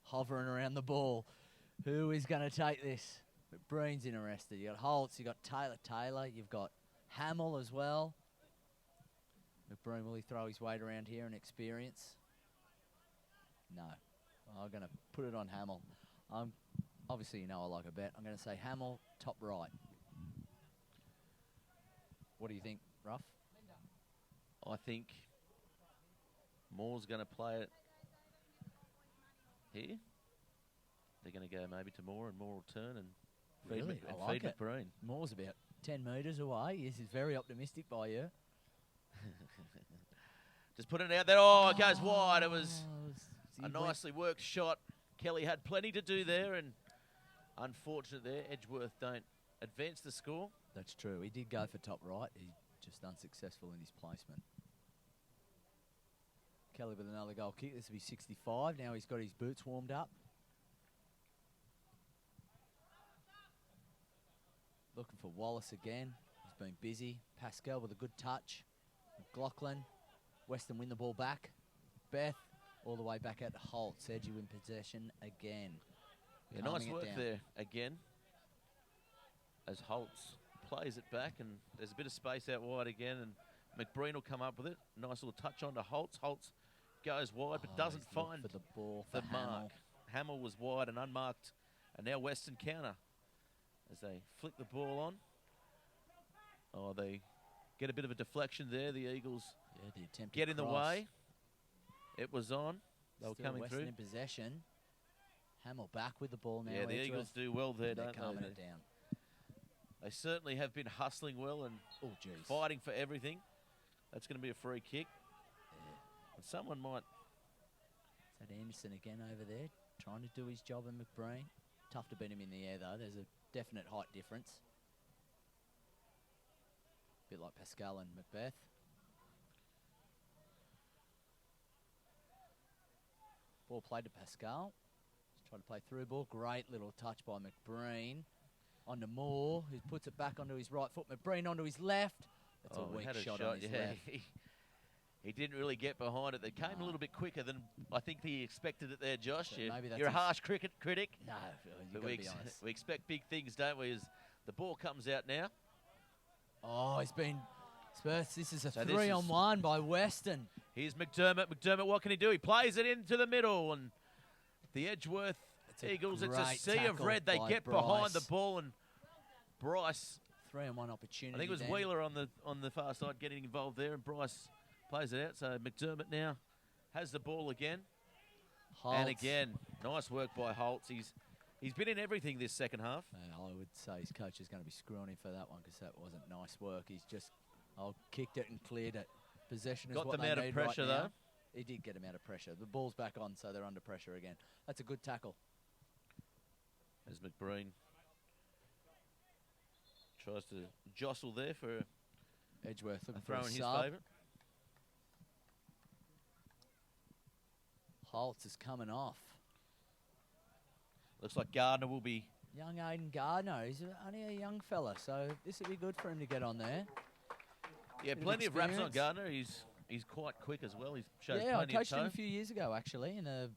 hovering around the ball. Who is going to take this? McBreen's interested. You got Holtz, you got Taylor, you've got Hamill as well. McBreen, will he throw his weight around here and experience? No. I'm going to put it on Hamill. Obviously, you know I like a bet. I'm going to say Hamill, top right. What do you think, Ruff? I think Moore's going to play it here. They're going to go maybe to Moore, and Moore will turn and feed, feed McBreen. Moore's about 10 metres away. This is very optimistic by you. Just put it out there. Oh, it goes wide. It was a nicely worked shot. Kelly had plenty to do there, and unfortunate there. Edgeworth don't advance the score. That's true. He did go for top right. He just unsuccessful in his placement. Kelly with another goal kick. This will be 65. Now he's got his boots warmed up. Looking for Wallace again. He's been busy. Pascal with a good touch. McLaughlin. Weston win the ball back. Beth all the way back out to Holtz. Edgy in possession again. Yeah, nice work there again. As Holtz plays it back, and there's a bit of space out wide again, and McBreen will come up with it. Nice little touch onto Holtz. Holtz goes wide, but doesn't find for the ball the mark. Hamill was wide and unmarked, and now Weston counter as they flick the ball on. Oh, they get a bit of a deflection there. The Eagles get in the way. It was on. They were coming Weston through. In possession. Hamill back with the ball now. Yeah, the Eagles do well there, They're don't calming they? it down. They certainly have been hustling well and fighting for everything. That's going to be a free kick. Yeah. And someone might... Is that Anderson again over there, trying to do his job in McBreen? Tough to beat him in the air, though. There's a definite height difference. A bit like Pascal and Macbeth. Ball played to Pascal. He's trying to play through ball. Great little touch by McBreen. On to Moore, who puts it back onto his right foot. McBreen onto his left. That's a weak shot on his left. He didn't really get behind it. They came a little bit quicker than I think he expected it there, Josh. So maybe that's You're a harsh cricket critic. No, you've got to be honest. We expect big things, don't we, as the ball comes out now. Oh, he's been... Spurs, this is a 3-on-1 by Weston. Here's McDermott. McDermott, what can he do? He plays it into the middle, and the Edgeworth Eagles, it's a sea of red. They get behind the ball, and Bryce... 3-on-1 opportunity. I think it was Wheeler on the far side getting involved there, and Bryce plays it out. So McDermott now has the ball again. Holtz. And again, nice work by Holtz. He's been in everything this second half. I would say his coach is going to be screwing him for that one because that wasn't nice work. He's just kicked it and cleared it. Possession is what they need right now. Got them out of pressure, though. He did get him out of pressure. The ball's back on, so they're under pressure again. That's a good tackle. As McBreen tries to jostle there for Edgeworth looking a throw for in a his sub. favour. Holtz is coming off. Looks like Gardner will be... Young Aiden Gardner. He's only a young fella, so this would be good for him to get on there. Yeah, plenty of raps on Gardner. He's quite quick as well. He shows I plenty of coached toe. him a few years ago, actually, in the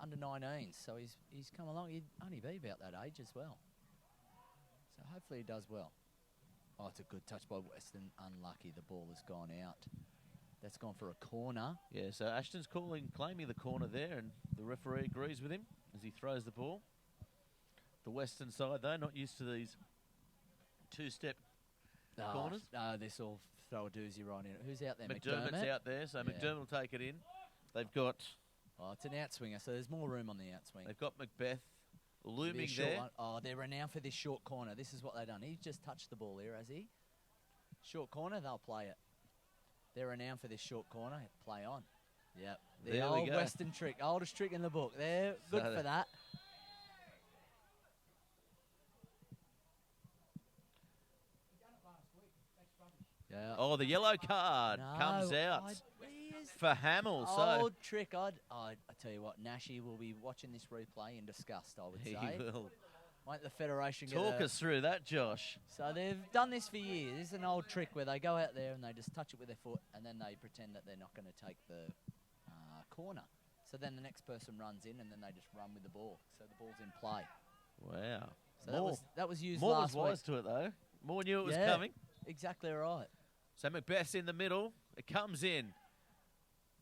under-19s. So he's come along. He'd only be about that age as well. So hopefully he does well. Oh, it's a good touch by Weston. Unlucky, the ball has gone out. That's gone for a corner. Yeah, so Ashton's claiming the corner there, and the referee agrees with him as he throws the ball. The Western side, though, not used to these two-step corners. No, this will throw a doozy right in. Who's out there? McDermott's out there, so McDermott will take it in. They've got... Oh, it's an outswinger, so there's more room on the outswing. They've got Macbeth looming there. Oh, they're renowned for this short corner. This is what they've done. He's just touched the ball here, has he? Short corner, they'll play it. They're renowned for this short corner. Play on. Yep. The old Western trick. Oldest trick in the book. They're good for that. Yeah. Oh, the yellow card comes out for Hamill. Old trick. I tell you what, Nashi will be watching this replay in disgust, I would say. He will. Won't the Federation Talk us through that, Josh. So they've done this for years. This is an old trick where they go out there and they just touch it with their foot and then they pretend that they're not going to take the corner. So then the next person runs in and then they just run with the ball. So the ball's in play. Wow. So that was used More last week. was wise to it, though. More knew it was coming. Exactly right. So Macbeth's in the middle. It comes in.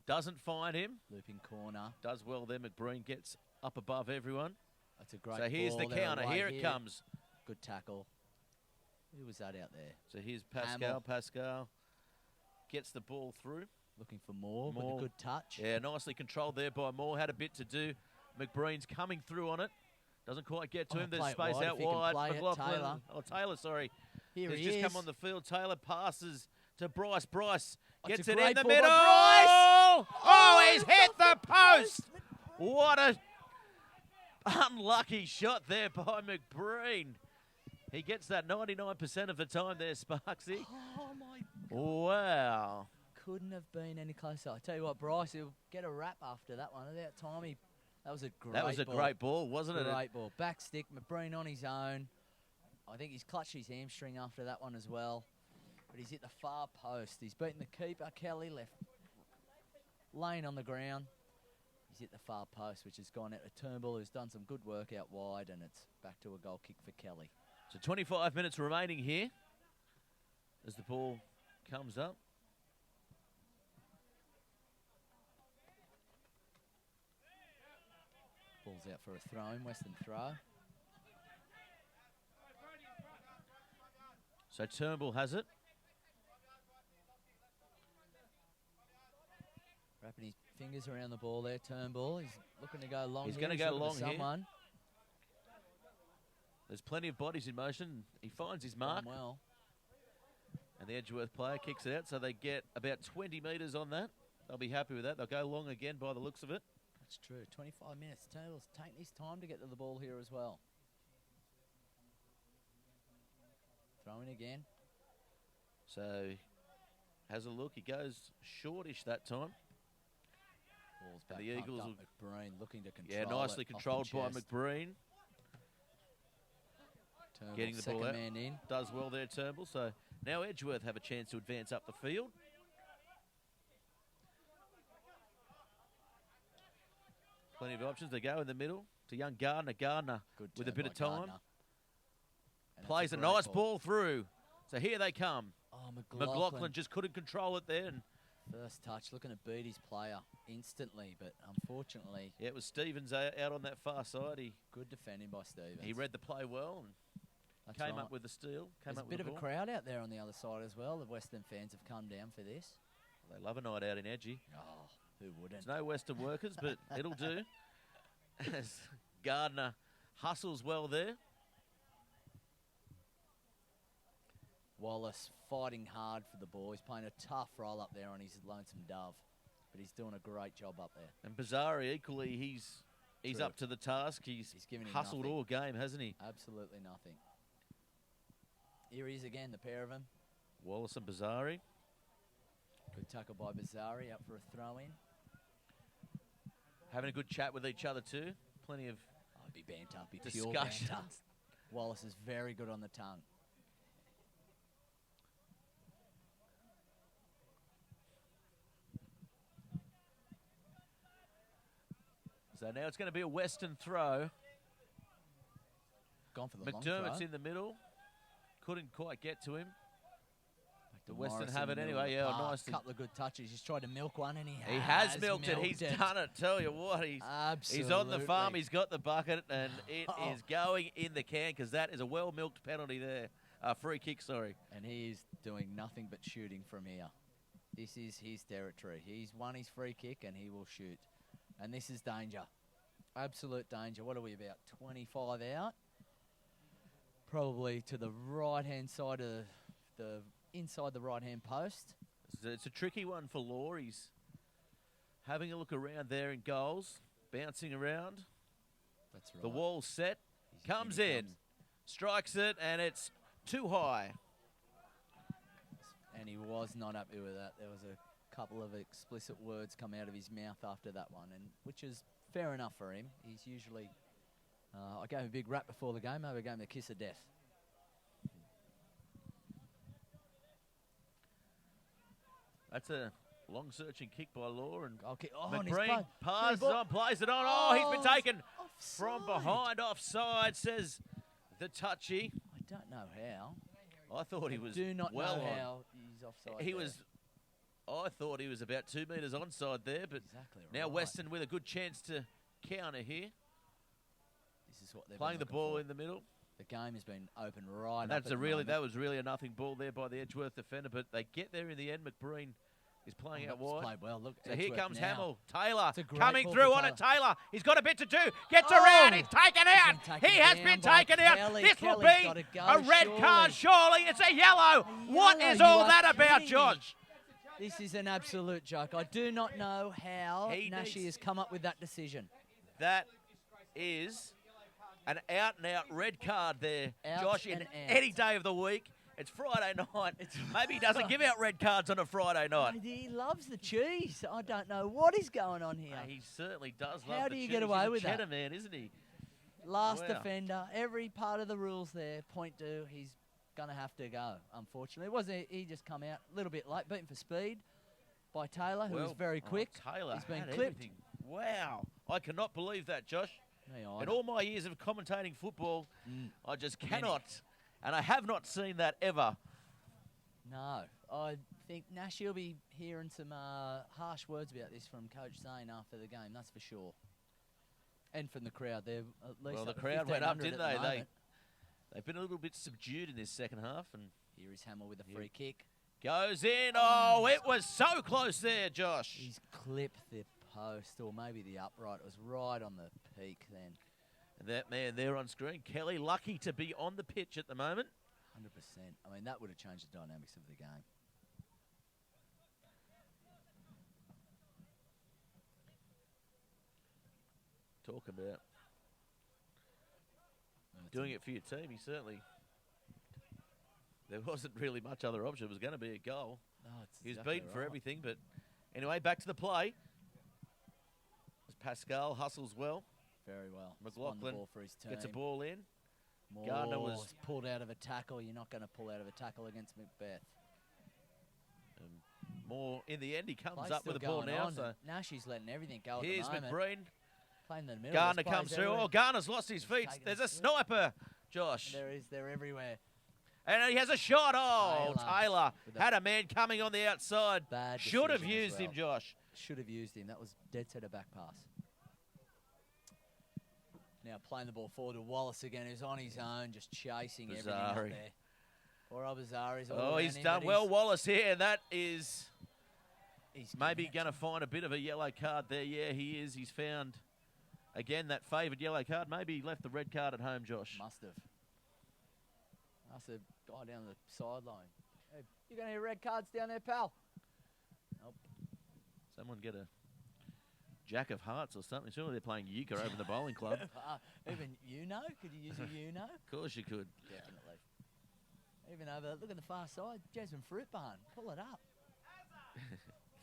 Doesn't find him. Looping corner. Does well there. McBreen gets up above everyone. That's a great So here's ball. the counter. Here it comes. Good tackle. Who was that out there? So here's Pascal. Pascal gets the ball through. Looking for Moore with a good touch. Yeah, nicely controlled there by Moore. Had a bit to do. McBreen's coming through on it. Doesn't quite get to him. There's space out wide. McLaughlin. Taylor, sorry. Here He's he just is. come on the field. Taylor passes to Bryce. Bryce gets it great in the ball middle. by Bryce. Oh, he's hit the post. What a unlucky shot there by McBreen. He gets that 99% of the time there, Sparksy. Oh, my God. Wow. Couldn't have been any closer. I tell you what, Bryce, he'll get a wrap after that one. At that time, that was a great ball. Wasn't it? Great ball. Back stick, McBreen on his own. I think he's clutched his hamstring after that one as well. But he's hit the far post. He's beaten the keeper, Kelly, left Lane on the ground. He's hit the far post, which has gone out to Turnbull, who's done some good work out wide, and it's back to a goal kick for Kelly. So 25 minutes remaining here as the ball comes up. Ball's out for a throw-in, Weston throw. So Turnbull has it. Wrapping his fingers around the ball there, Turnbull. He's looking to go long. He's going to go long here. Someone. There's plenty of bodies in motion. He finds his mark. Well. And the Edgeworth player kicks it out, so they get about 20 metres on that. They'll be happy with that. They'll go long again by the looks of it. That's true. 25 minutes. Turnbull's taking his time to get to the ball here as well. Throwing again. So has a look. He goes shortish that time. Ball's back. And the Eagles will McBreen looking to control. Yeah, nicely controlled by McBreen. Turnbull, getting the ball out. Man in. Does well there, Turnbull. So now Edgeworth have a chance to advance up the field. Plenty of options. They go in the middle to young Gardner. Gardner with a bit of time. Plays a nice ball through. So here they come. Oh, McLaughlin just couldn't control it there. And first touch, looking to beat his player instantly, but unfortunately... Yeah, it was Stevens out on that far side. Good defending by Stevens. He read the play well and came up with the steal. There's a bit of a crowd out there on the other side as well. The Western fans have come down for this. Well, they love a night out in Edgy. Oh, who wouldn't? There's no Western workers, but it'll do. As Gardner hustles well there. Wallace fighting hard for the ball. He's playing a tough role up there on his lonesome dove, but he's doing a great job up there. And Bazzari, equally, he's up to the task. He's given hustled all game, hasn't he? Absolutely nothing. Here he is again, the pair of them. Wallace and Bazzari. Good tackle by Bazzari, up for a throw-in. having a good chat with each other too. Plenty of I'd be banter, be pure discussions. banter. Wallace is very good on the tongue. So now it's going to be a Weston throw. Gone for the long McDermott's throw. in the middle. Couldn't quite get to him. The Weston have it anyway. Yeah, nice. Couple of good touches. He's tried to milk one, and He has milked it. He's done it. Tell you what, he's on the farm. He's got the bucket, and it is going in the can because that is a well-milked penalty there. Free kick, sorry. And he is doing nothing but shooting from here. This is his territory. He's won his free kick, and he will shoot. And this is danger. Absolute danger. What are we, about 25 out? Probably to the right-hand side of the inside the right-hand post. It's a tricky one for Law. He's having a look around there in goals, bouncing around. That's right. The wall set, comes in, strikes it, and it's too high. And he was not happy with that. There was a couple of explicit words come out of his mouth after that one, and which is fair enough for him. He's usually... I gave him a big rap before the game. Maybe I gave him the kiss of death. That's a long searching kick by Law, and McBreen passes on, plays it on. Oh, he's been taken offside. from behind offside, says the touchy. I don't know how. I thought he was do not well know on. how he's offside. He was. I thought he was about 2 metres onside there, but exactly now right. Weston with a good chance to counter here. This is what they're playing the ball in the middle. The game has been open right. And that's that was really a nothing ball there by the Edgeworth defender, but they get there in the end. McBreen is playing out wide. Played well. Look, so here Edgeworth comes now. Hamill. Taylor Great coming ball through for on it. Taylor. Taylor, he's got a bit to do. Gets around. He's taken out. He has been taken out. This will be a red card, surely. It's a yellow. What is all that about, Josh? This is an absolute joke. I do not know how Nashi has come up with that decision. That is an out-and-out red card there, Josh, in and any day of the week. It's Friday night. Maybe he doesn't give out red cards on a Friday night. He loves the cheese. I don't know what is going on here. He certainly does love the cheese. How do you get away with that? He's a cheddar man, isn't he? Last defender, every part of the rules there point to he's going to have to go, unfortunately. It wasn't he just come out a little bit late, beaten for speed by Taylor, who was very quick. Taylor He's been had clipped. everything. Wow. I cannot believe that, Josh. No, In all my years of commentating football, I just cannot, and I have not seen that ever. No. I think Nash will be hearing some harsh words about this from Coach Zane after the game, that's for sure. And from the crowd. They're at least The up to crowd went up, 1,500 didn't at the they? moment. They've been a little bit subdued in this second half. And here is Hamill with a free kick. Goes in. Oh, it was so close there, Josh. He's clipped the post, or maybe the upright. It was right on the peak then. And that man there on screen, Kelly, lucky to be on the pitch at the moment. 100%. I mean, that would have changed the dynamics of the game. Talk about doing it for your team. He certainly... There wasn't really much other option. It was going to be a goal. No, he was beaten for everything, but anyway, back to the play. As Pascal hustles well. Very well. McLaughlin ball for his team. gets a ball in. Moore Gardner was pulled out of a tackle. You're not going to pull out of a tackle against Macbeth. Moore, in the end, he comes up with the ball now. So now she's letting everything go. Here's at the moment. McBreen. Playing the middle. Gardner comes through. Oh, Gardner's lost his feet. There's a sniper, Josh. They're everywhere. And he has a shot. Oh, Taylor had a man coming on the outside. Should have used him, Josh. Should have used him. That was dead set a back pass. Now playing the ball forward to Wallace again, who's on his own, just chasing everything up there. Or Abazari's all Oh, he's done well, Wallace here. That is maybe going to find a bit of a yellow card there. Yeah, he is. He's found, again, that favoured yellow card. Maybe he left the red card at home, Josh. Must have. Must have guy down the sideline. Hey, you got any red cards down there, pal? Nope. Someone get a Jack of Hearts or something. Surely they're playing euchre over the bowling club. Even Uno? Could you use a Uno? Of course you could. Definitely. Even over, look at the far side, Jasmine Fruit Barn. Pull it up.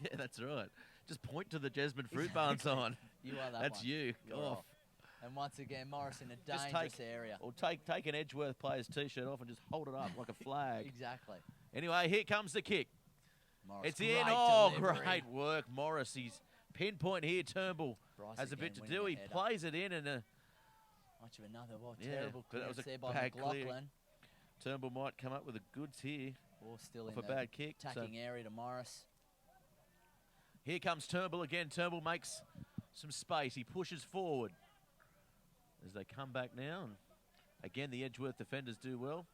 Yeah, that's right. Just point to the Jasmine Fruit Barn sign. You are that That's one. you. You're Oh. off. And once again, Morris in a Just dangerous area. Or take an Edgeworth player's T-shirt off and just hold it up like a flag. Exactly. Anyway, here comes the kick. Morris, It's in. great Oh, delivery. great work, Morris. He's pinpoint here. Turnbull Bryce has a again bit to winning do. the He header. plays it in, and Much of another Yeah, terrible but that was clearance a there by bad clear. McLaughlin. Turnbull might come up with the goods here. Or still Off in a the bad kick, so- attacking area to Morris. Here comes Turnbull again. Turnbull makes some space. He pushes forward as they come back now. And again, the Edgeworth defenders do well.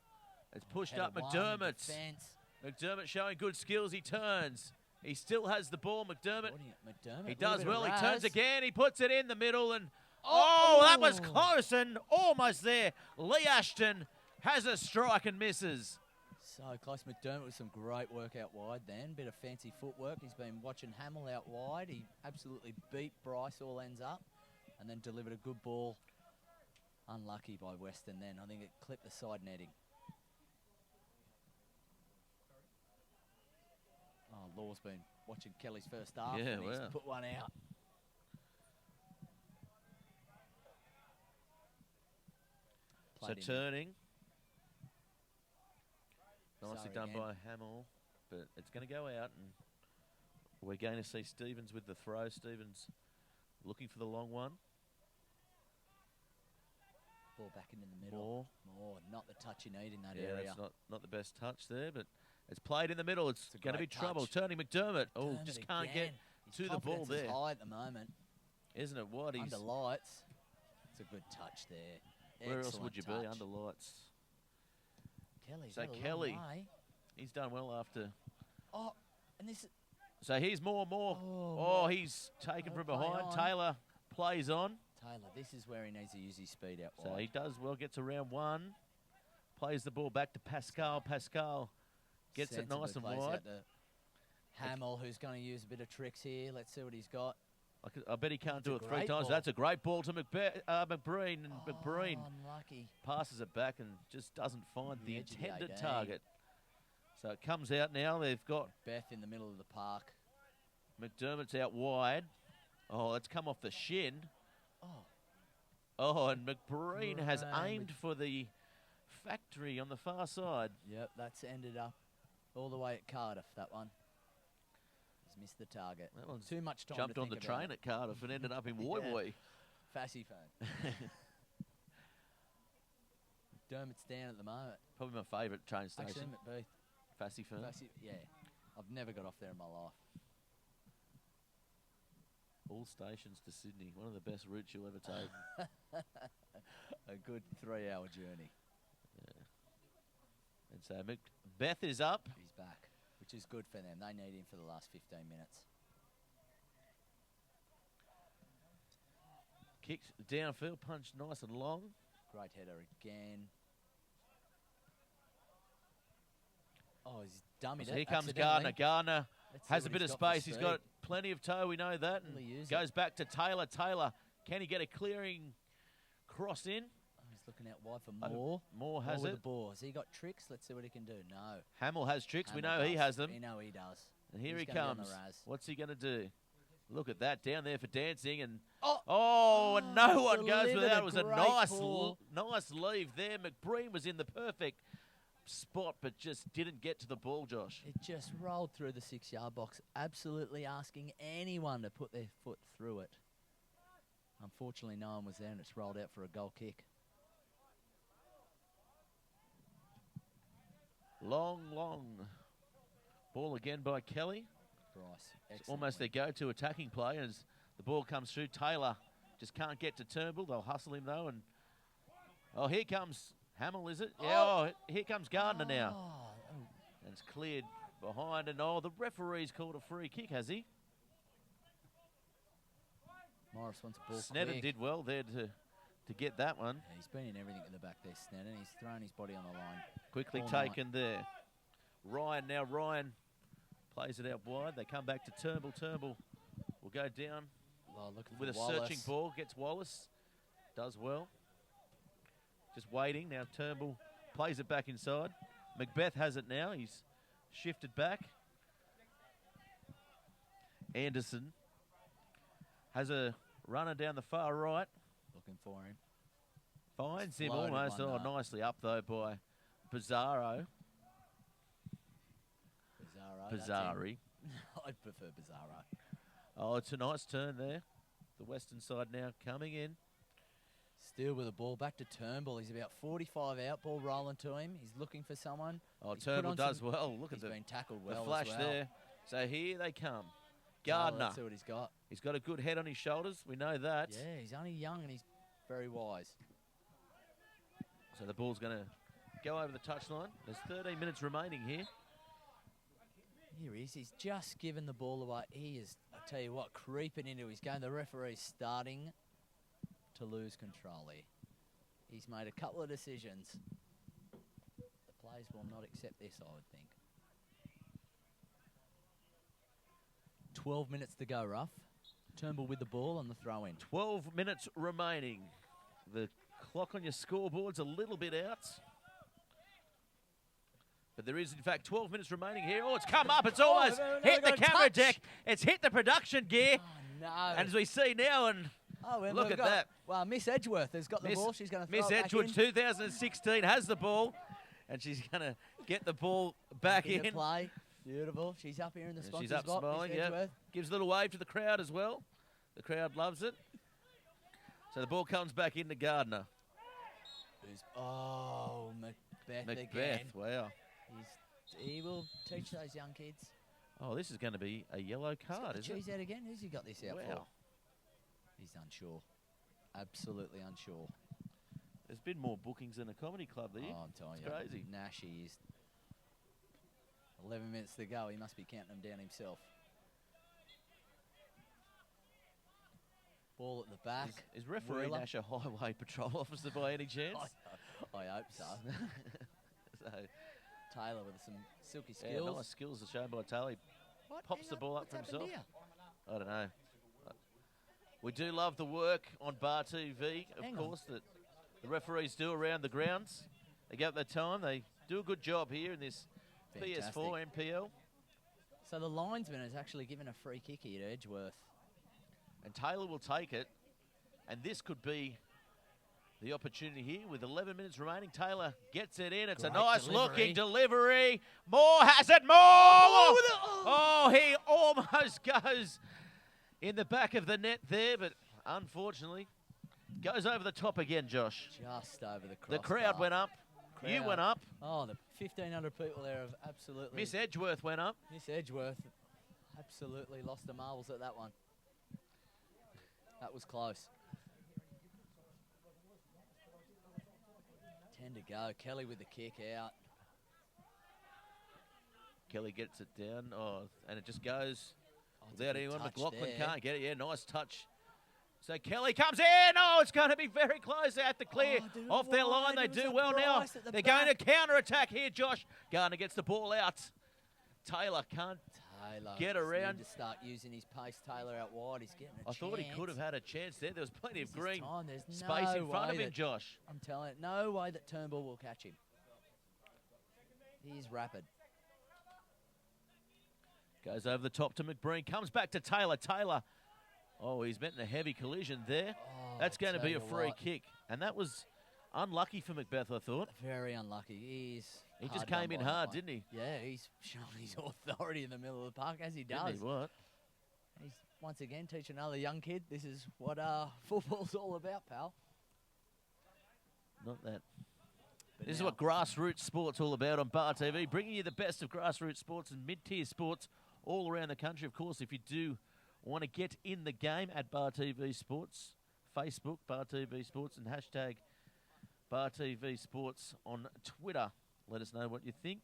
It's pushed Header up. one in McDermott. defence. McDermott showing good skills. He turns. He still has the ball. McDermott. McDermott. He little does bit of well. He turns Raz. again. He puts it in the middle. And oh, that was close and almost there. Lee Ashton has a strike and misses. So close. McDermott with some great work out wide then. Bit of fancy footwork. He's been watching Hamill out wide. He absolutely beat Bryce all ends up and then delivered a good ball. Unlucky by Weston then. I think it clipped the side netting. Oh, Law's been watching Kelly's first half Yeah, and he's wow. put one out. So Played in turning. Sorry Nicely done again. by Hamill, but it's going to go out, and we're going to see Stevens with the throw. Stevens looking for the long one. Ball back into the middle. More. Not the touch you need in that Yeah, area. that's not the best touch there, but it's played in the middle. It's a going to be great trouble. touch. Turning McDermott. Oh, Dermot just can't get again. His to the ball confidence is there. high at the moment. Isn't it what? He's, Under lights. It's a good touch there. where else Excellent would you touch. be? Under lights. Kelly's So got a long Kelly. way. He's done well after. Oh, and this is So he's more. Oh, Oh, he's taken Oh, from play behind. on. Taylor plays on. Taylor. This is where he needs to use his speed out So wide. he does well, gets around one, plays the ball back to Pascal. Pascal gets it Sensibly nice and plays wide. out to Hamill, who's going to use a bit of tricks here. Let's see what he's got. I bet he can't do it It's a three great times. ball. That's a great ball to McBreen, and McBreen Oh, unlucky. passes it back and just doesn't find the edge of the intended 18. target. So it comes out now. They've got Beth in the middle of the park. McDermott's out wide. Oh, it's come off the shin. Oh, Oh, and McBreen has Right. aimed for the factory on the far side. yep, that's ended up all the way at Cardiff, that one. He's missed the target. That one's Too much time jumped to on the think about train it. at Cardiff and ended up in Woy Yeah. Woy. Fassy phone. Dermot's down at the moment. Probably my favourite train Actually, station. McBeath. Fassy Fern. Fassy, yeah. I've never got off there in my life. All stations to Sydney. One of the best routes you'll ever take. A good 3-hour journey. And so Macbeth is up. He's back, which is good for them. They need him for the last 15 minutes. Kicked downfield, punched nice and long. Great header again. Oh, he's dummied So it. here comes accidentally. Gardner. Gardner Let's see has a what bit he's of got for space. He's speed. got plenty of toe. We know that. And Will he use goes it? back to Taylor. Taylor, can he get a clearing cross in? Oh, he's looking out wide for I don't- Moore. Moore has with it. the ball. Has he got tricks? Let's see what he can do. No. Hamill has tricks. We Hamill know he does. has them. We know he does. And here He's he gonna be on the comes. raz. What's he going to do? Look at that down there for dancing, and Oh, and no one goes delivered without. a It was a great nice, ball. nice leave there. McBreen was in the perfect spot, but just didn't get to the ball, Josh. It just rolled through the 6-yard box, absolutely asking anyone to put their foot through it. Unfortunately, no one was there, and it's rolled out for a goal kick. Long ball again by Kelly. Bryce, It's excellent almost their win. go-to attacking play as the ball comes through. Taylor just can't get to Turnbull. They'll hustle him though, and here comes Hamill, is it? Yeah. Here comes Gardner now, Oh, and it's cleared behind. And the referee's called a free kick, has he? Morris wants a ball Sneddon quick. did well there to get that one. Yeah, he's been in everything at the back there, Sneddon. He's thrown his body on the line. Quickly all night. taken there. Ryan plays it out wide. They come back to Turnbull. Turnbull will go down Oh, looking with a for Wallace. searching ball. Gets Wallace. Does well. Just waiting. Now Turnbull plays it back inside. Macbeth has it now. He's shifted back. Anderson has a runner down the far right. Looking for him. Finds him Floated almost. one, Oh, though. nicely up, though, by Bizarro. Bizarro. that's him. Bizzari. I'd prefer Bizarro. Oh, it's a nice turn there. The Western side now coming in. Still with the ball. Back to Turnbull. He's about 45 out. Ball rolling to him. He's looking for someone. Oh, He's put Turnbull on does some- well. Look at He's the been tackled the well flash as well. there. So here they come. Oh, Gardner. let's see what he's got. He's got a good head on his shoulders. We know that. Yeah, he's only young and he's very wise. So the ball's going to go over the touchline. There's 13 minutes remaining here. Here he is. He's just given the ball away. He is, I tell you what, creeping into his game. The referee's starting to lose control here. He's made a couple of decisions. The players will not accept this, I would think. 12 minutes to go, Ruff. Turnbull with the ball on the throw-in. 12 minutes remaining. The clock on your scoreboard's a little bit out. But there is, in fact, 12 minutes remaining here. Oh, it's come up. It's almost no, hit the got a camera touch. deck. It's hit the production gear. Oh, no. And as we see now, and And look we've at got- that. Well, Miss Edgeworth has got the ball. She's going to throw Miss it back Edgeworth, in. 2016, has the ball. And she's going to get the ball back Into in. play. Beautiful. She's up here in the And spot. she's up smiling, yeah. Gives a little wave to the crowd as well. The crowd loves it. So the ball comes back into Gardner. Oh, Macbeth Macbeth, again. wow. He will teach those young kids. Oh, this is going to be a yellow He's got card, the isn't it? cheese out again. Who's he got this out for? Wow. He's unsure. Absolutely unsure. There's been more bookings than a comedy club there. Oh, I'm telling It's you. crazy. Nash, he is. 11 minutes to go. He must be counting them down himself. Ball at the back. Is referee Wheeler. Nash a highway patrol officer by any chance? I hope so. So, Taylor with some silky yeah, skills. nice skills are shown by Taylor. What? Pops Hang the on, ball up what's for happened himself. here? I don't know. We do love the work on Bar TV, of Hang on. course, that the referees do around the grounds. They get their time. They do a good job here in this Fantastic. PS4 MPL. So the linesman has actually given a free kick here to Edgeworth. And Taylor will take it. And this could be the opportunity here with 11 minutes remaining. Taylor gets it in. It's a Great nice delivery. looking delivery. Moore has it. Moore! Oh, he almost goes in the back of the net there, but unfortunately goes over the top again, Josh. Just over the crossbar. The crowd went up. You Crowd. went up. Oh, the 1,500 people there have absolutely... Miss Edgeworth went up. Miss Edgeworth absolutely lost the marbles at that one. That was close. 10 to go. Kelly with the kick out. Kelly gets it down. Oh, and it just goes Oh, it's a without good anyone. touch McLaughlin there. can't get it. Yeah, nice touch. So Kelly comes in. Oh, it's going to be very close out to clear. Oh, did it Off their line, wide. they It was do a well now. Bryce at the They're going to back. counter-attack here, Josh. Gardner gets the ball out. Taylor can't. Taylor Get just around. need to start using his pace. Taylor out wide. He's getting a I chance. thought he could have had a chance there. There was plenty of This is green time. There's space no in front of way him, that- Josh. I'm telling you, no way that Turnbull will catch him. He is rapid. Goes over the top to McBreen. Comes back to Taylor. Taylor. Oh, he's met in a heavy collision there. Oh, That's going to tell be a you free what, kick. And that was unlucky for Macbeth, I thought. Very unlucky. He just came in hard, didn't he? Yeah, he's shown his authority in the middle of the park, as he does. Didn't he? What? He's once again teaching another young kid, this is what football's all about, pal. Not that. But This is now- what grassroots sports all about on Bar TV, bringing you the best of grassroots sports and mid-tier sports all around the country. Of course, if you do want to get in the game at Bar TV Sports, Facebook, Bar TV Sports, and hashtag Bar TV Sports on Twitter. Let us know what you think.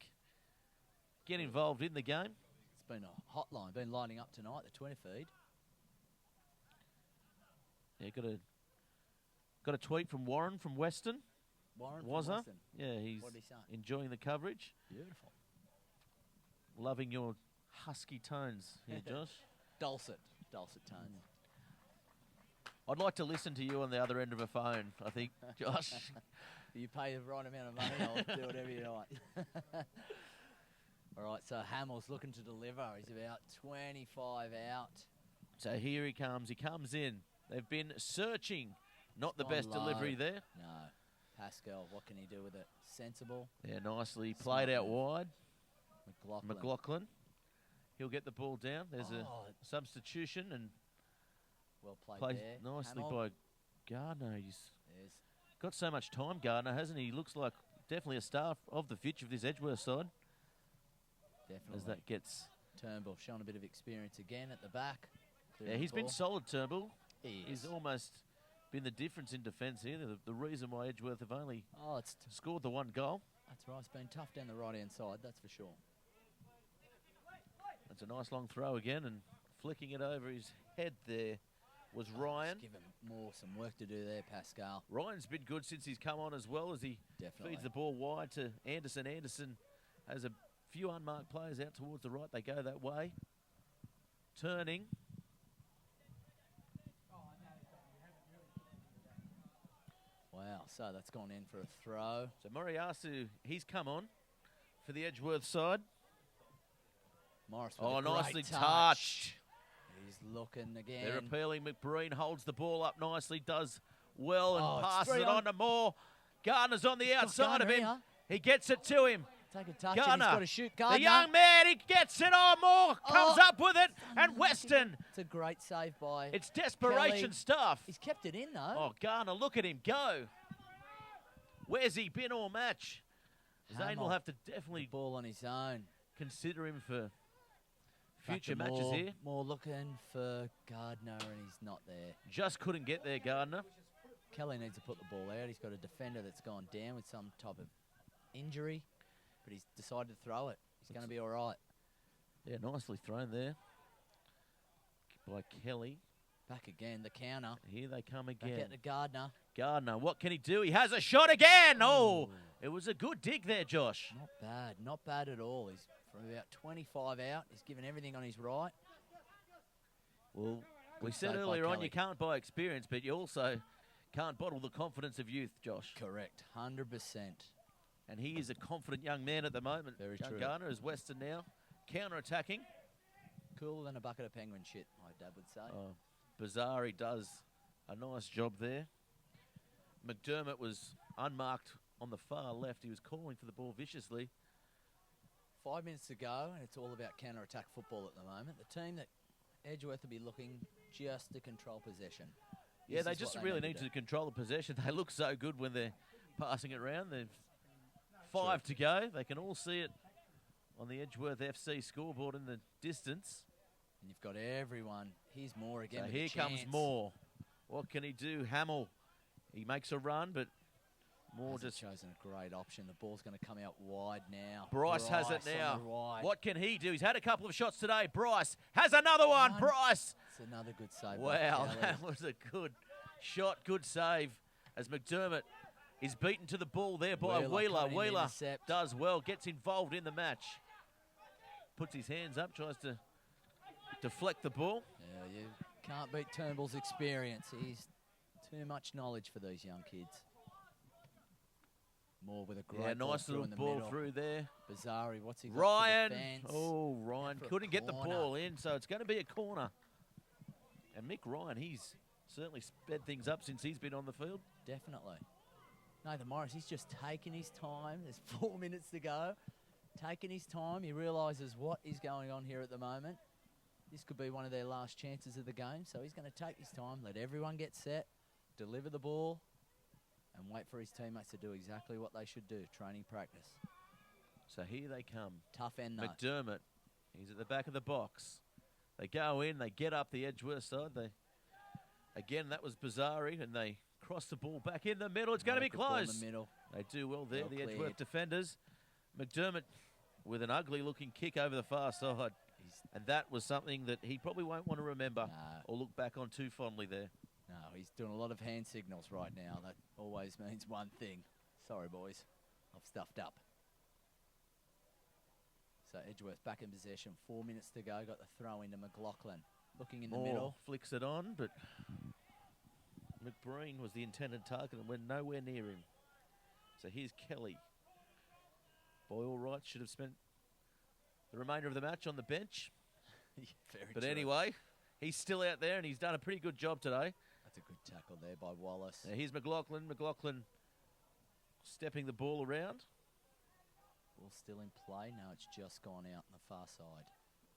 Get involved in the game. It's been a hotline, been lining up tonight, the Twitter feed. Yeah, got a tweet from Warren from Weston. Warren from Was Weston. Yeah, he's What did he say? enjoying the coverage. Beautiful. Loving your husky tones here, Josh. Dulcet tones. I'd like to listen to you on the other end of a phone, I think, Josh. You pay the right amount of money, I'll do whatever you like. All right, so Hamill's looking to deliver. He's about 25 out. So here he comes. He comes in. They've been searching. Not the Gone best low. delivery there. No. Pascal, what can he do with it? Sensible. Yeah, nicely Smart played out move. wide. McLaughlin. McLaughlin. He'll get the ball down. There's Oh, a substitution and well played played there. nicely Hamill. by Gardner. He's There's got so much time, Gardner, hasn't he? He looks like definitely a star of the future of this Edgeworth side. definitely. As that gets... Turnbull showing a bit of experience again at the back. Yeah, Clearing he's the been ball. solid, Turnbull. He He's is. almost been the difference in defence here. The reason why Edgeworth have only Oh, it's scored the one goal. that's right. It's been tough down the right-hand side, that's for sure. That's a nice long throw again, and flicking it over his head there was Ryan. Just give him some work to do there, Pascal. Ryan's been good since he's come on as well, as he Definitely. feeds the ball wide to Anderson. Anderson has a few unmarked players out towards the right. They go that way. Turning. Wow, so that's gone in for a throw. So Moriyasu, he's come on for the Edgeworth side. Morris with Oh, a great nicely touch. touched. He's looking again. They're appealing. McBreen holds the ball up nicely, does well, and Oh, it's passes free it on. on to Moore. Gardner's on the got outside of Gardner him. here. He gets it to him. Take a touch and he's Gardner, got to shoot. Gardner. the young man, he gets it on. Moore comes up with it, and Weston. It's a great save by It's desperation Kelly. stuff. He's kept it in, though. Oh, Gardner, look at him go. Where's he been all match? Zane will Hamill. have to definitely Ball on his own. consider him for Back future to matches Moore. here. Moore looking for Gardner, and he's not there. Just couldn't get there, Gardner. Kelly needs to put the ball out. He's got a defender that's gone down with some type of injury, but he's decided to throw it. He's going to be all right. Yeah, nicely thrown there by Kelly. Back again, the counter. Here they come Back again. out to Gardner. Gardner, what can he do? He has a shot again. Oh, it was a good dig there, Josh. Not bad. Not bad at all. He's from about 25 out. He's given everything on his right. Well, we Good said save by earlier on Kelly. you can't buy experience, but you also can't bottle the confidence of youth, Josh. Correct. 100%. And he is a confident young man at the moment. Very young true. Gardner is Weston now, counter-attacking. Cooler than a bucket of penguin shit, my dad would say. Bazzari does a nice job there. McDermott was unmarked on the far left. He was calling for the ball viciously. 5 minutes to go, and it's all about counter-attack football at the moment. The team that Edgeworth will be looking just to control possession. Yeah, This they is just what really need need to to control the possession. They look so good when they're passing it around. They've 5 to go. They can all see it on the Edgeworth FC scoreboard in the distance. And you've got everyone. Here's Moore again. So with a here comes chance. Moore. What can he do? Hamill. He makes a run, but Moore Hasn't just... chosen a great option. The ball's going to come out wide now. Bryce has it on now. the right. What can he do? He's had a couple of shots today. Bryce has another one. One. Bryce. It's another good save. by Wow, Kelly. that was a good shot, good save. As McDermott is beaten to the ball there by Wheeler Wheeler. coming in to Wheeler intercept. does well, gets involved in the match. Puts his hands up, tries to deflect the ball. Yeah, you can't beat Turnbull's experience. He's too much knowledge for these young kids. Moore with a great Yeah, ball nice through little in the ball middle. through there. Bazzari, what's he got Ryan. for defence? Oh, Ryan for a couldn't get the corner. ball in, so it's going to be a corner. And Mick Ryan, he's certainly sped things up since he's been on the field. Definitely. Nathan Morris, he's just taking his time. There's 4 minutes to go. Taking his time. He realises what is going on here at the moment. This could be one of their last chances of the game, so he's going to take his time, let everyone get set, deliver the ball, and wait for his teammates to do exactly what they should do, training practice. So here they come. Tough end, though. McDermott, he's at the back of the box. They go in, they get up the Edgeworth side. Again, that was Bazzari, and they cross the ball back in the middle. It's going to be Good ball in close. the middle. They do well there, Well the cleared. Edgeworth defenders. McDermott with an ugly-looking kick over the far side. And that was something that he probably won't want to remember or look back on too fondly there. No, he's doing a lot of hand signals right now. That always means one thing. Sorry, boys. I've stuffed up. So Edgeworth back in possession. 4 minutes to go. Got the throw into McLaughlin. Looking in the Moore middle. flicks it on, but McBreen was the intended target and went nowhere near him. So here's Kelly. By all rights, should have spent the remainder of the match on the bench. Very But true. anyway, he's still out there and he's done a pretty good job today. That's a good tackle there by Wallace. Now here's McLaughlin. McLaughlin stepping the ball around. Ball still in play. No, it's just gone out on the far side.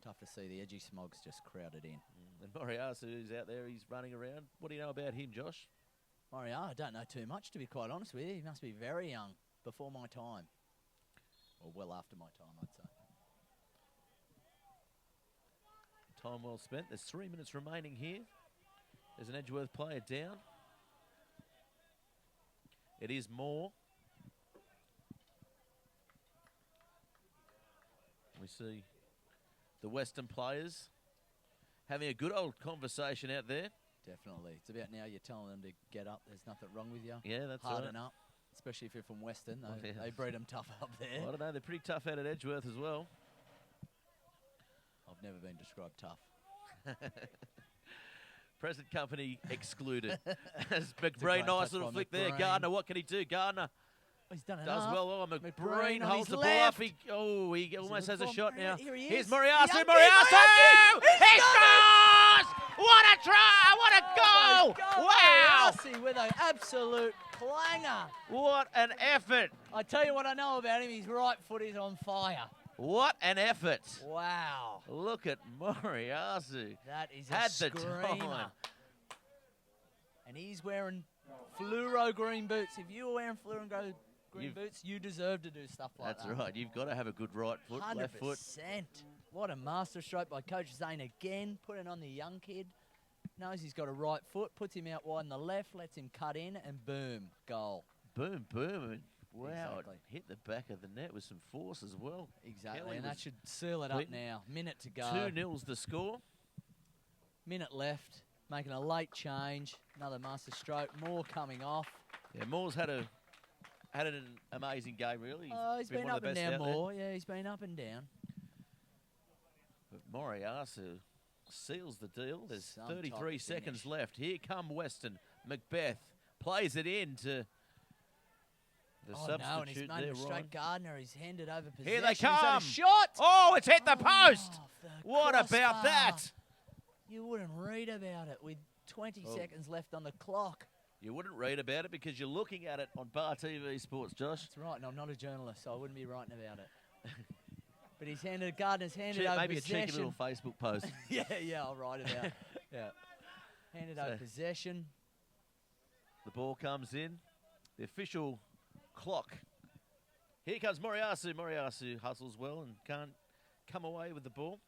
Tough to see. The edgy smog's just crowded in. And Moriarty is out there. He's running around. What do you know about him, Josh? Moriarty, I don't know too much, to be quite honest with you. He must be very young, before my time. Or well after my time, I'd say. Time well spent. There's 3 minutes remaining here. There's an Edgeworth player down. It is Moore. We see the Weston players having a good old conversation out there. Definitely. It's about now you're telling them to get up. There's nothing wrong with you. Yeah, that's right. Harden up, especially if you're from Weston. They breed them tough up there. Well, I don't know. They're pretty tough out at Edgeworth as well. I've never been described tough. Present company excluded. As McBreen, nice little flick there. Gardner, what can he do? Gardner he's done does enough. well. Oh, McBreen holds the ball left. up. He almost has a shot now. Here he is. Here's Moriarty. Young Moriarty! kid, He scores! What a try! What a goal! Wow! Moriarty with an absolute clanger. What an effort! I tell you what I know about him. His right foot is on fire. What an effort! Wow. Look at Moriarty. That is Had a the screamer. time. And he's wearing fluoro green boots. If you were wearing fluoro green boots, you deserve to do stuff like that. That's right. You've got to have a good right foot, 100%. left foot. What a master stroke by Coach Zane again, putting on the young kid. Knows he's got a right foot, puts him out wide on the left, lets him cut in, and boom, goal. Boom, boom. And wow, Exactly. it hit the back of the net with some force as well. Exactly, Kelly and that was should seal it up beaten. now. Minute to go. 2-0's the score. Minute left, making a late change. Another master stroke, more coming off. Yeah, Moore's had an amazing game, really. He's been one of up the and best down out there. more. Yeah, he's been up and down. But Moriarty seals the deal. There's Some 33 top seconds finish. left. Here come Weston. Macbeth plays it in to the Oh substitute no, and he's made there, a mistake. Ryan. Gardner, he's handed over possession. Here they He's had come. a shot. Oh, it's hit the post. Off the What about crossbar. that? You wouldn't read about it with 20 Oh. seconds left on the clock. You wouldn't read about it because you're looking at it on Bar TV Sports, Josh. That's right, and I'm not a journalist, so I wouldn't be writing about it. But Gardner's handed Check, over maybe possession. a cheeky little Facebook post. yeah, I'll write about it. Yeah. Handed over possession. The ball comes in. The official clock. Here comes Moriarty. Moriarty hustles well and can't come away with the ball.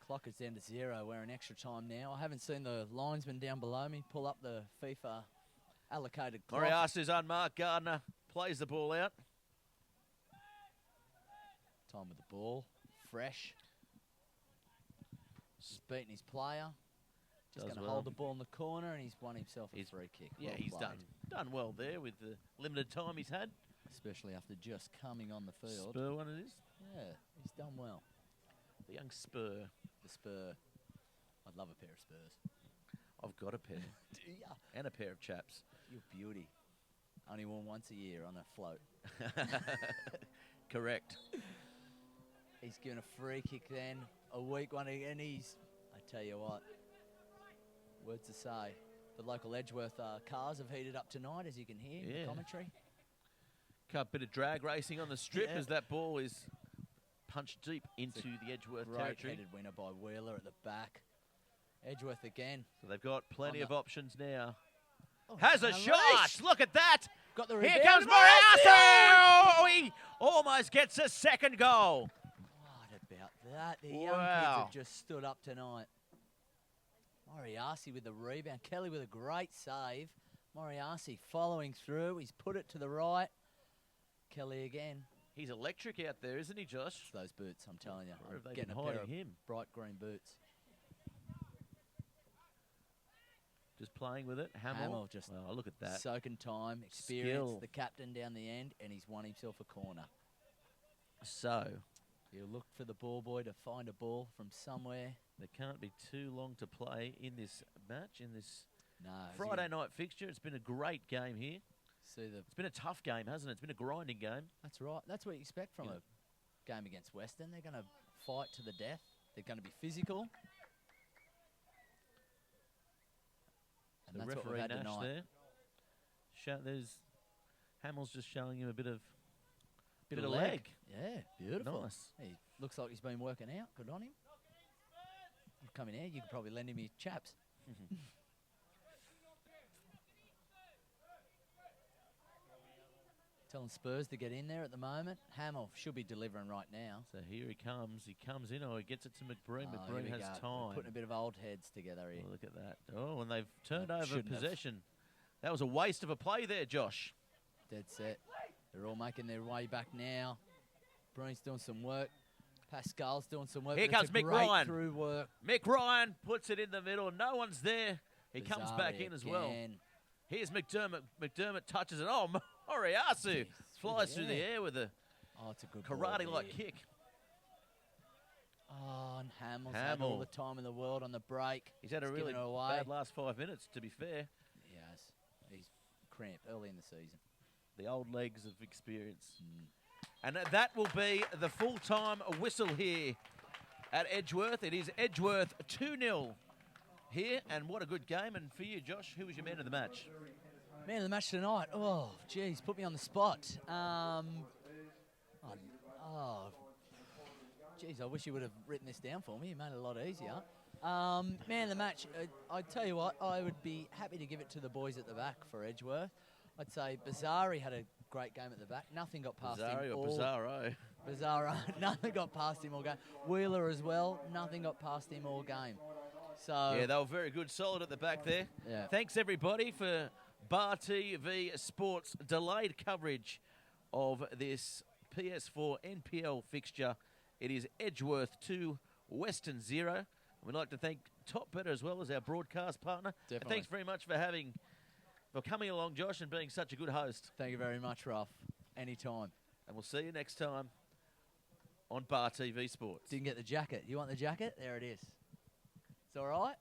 Clock is down to 0. We're in extra time now. I haven't seen the linesman down below me pull up the FIFA allocated clock. Moriarty's unmarked. Gardner plays the ball out. Time with the ball. Fresh. He's beaten his player. Just Does going to well. hold the ball in the corner, and he's won himself a free kick. Yeah, Well he's played. done well there with the limited time he's had. Especially after just coming on the field. Spur one it is. Yeah, he's done well. The young Spur. The Spur. I'd love a pair of Spurs. I've got a pair. Do ya? And a pair of chaps. You beauty. Only worn once a year on a float. Correct. He's given a free kick then. A weak one, and he's... I tell you what. Words to say. The local Edgeworth cars have heated up tonight, as you can hear in the commentary. Got a bit of drag racing on the strip Yeah. as that ball is punched deep into the Edgeworth Great territory. headed winner by Wheeler at the back. Edgeworth again. So they've got plenty of options now. Oh, Has a unleashed. shot! Look at that! Got the Here rebound. comes Moriarty! Oh, he almost gets a second goal. What about that? The young kids Wow. have just stood up tonight. Moriarty with the rebound. Kelly with a great save. Moriarty following through. He's put it to the right. Kelly again. He's electric out there, isn't he, Josh? It's those boots, I'm telling you. Where have I'm they getting been a pair hiding of him? bright green boots. Just playing with it. Hamill just oh, look at that. soaking time, experience, Skill. the captain down the end, and he's won himself a corner. So, He'll look for the ball boy to find a ball from somewhere. there can't be too long to play in this match, in this No. Friday night fixture. It's been a great game here. See the. It's been a tough game, hasn't it? It's been a grinding game. That's right. That's what you expect from Yeah. a game against Weston. They're going to fight to the death. They're going to be physical. That's what we've referee had Nash tonight. there. There's Hamill's just showing him a bit of Bit of leg. Yeah, beautiful. Nice. He looks like he's been working out. Good on him. You come in here, you could probably lend him your chaps. Telling Spurs to get in there at the moment. Hamill should be delivering right now. So here he comes. He comes in. Oh, he gets it to McBreen. Oh, McBreen here we has go. We're time. putting a bit of old heads together here. Oh, look at that. Oh, and they've turned They over shouldn't have. possession. That was a waste of a play there, Josh. Dead set. They're all making their way back now. Breen's doing some work. Pascal's doing some work. Here but it's comes a Mick great Ryan. through work. Mick Ryan puts it in the middle. No one's there. He comes back Bizarre in as well. again. Here's McDermott. McDermott touches it. Oh, Moriyasu Jeez, flies through through the the air with a Oh, it's a good ball karate-like there. kick. Oh, and Hamill's had all Hamill. the time in the world on the break. He's had a He's really given it away. bad last 5 minutes, to be fair. Yes, he's cramped early in the season. The old legs of experience. And that will be the full-time whistle here at Edgeworth. It is Edgeworth 2-0 here, and what a good game. And for you, Josh, who was your man of the match? Man of the match tonight. Oh, geez, put me on the spot. Geez, I wish you would have written this down for me. You made it a lot easier. Man of the match, I'd tell you what, I would be happy to give it to the boys at the back for Edgeworth. I'd say Bazzari had a great game at the back. Nothing got past Bazzari him. or Bizarro? Bazzaro, nothing got past him all game. Wheeler as well, nothing got past him all game. So Yeah, they were very good, solid at the back there. Yeah. Thanks, everybody, for Bar TV Sports delayed coverage of this PS4 NPL fixture. It is Edgeworth 2, Weston 0. We'd like to thank Top Better as well as our broadcast partner. And Definitely. thanks very much for coming along, Josh, and being such a good host. Thank you very much, Ruff. Anytime. And we'll see you next time on Bar TV Sports. Didn't get the jacket. You want the jacket? There it is. It's all right.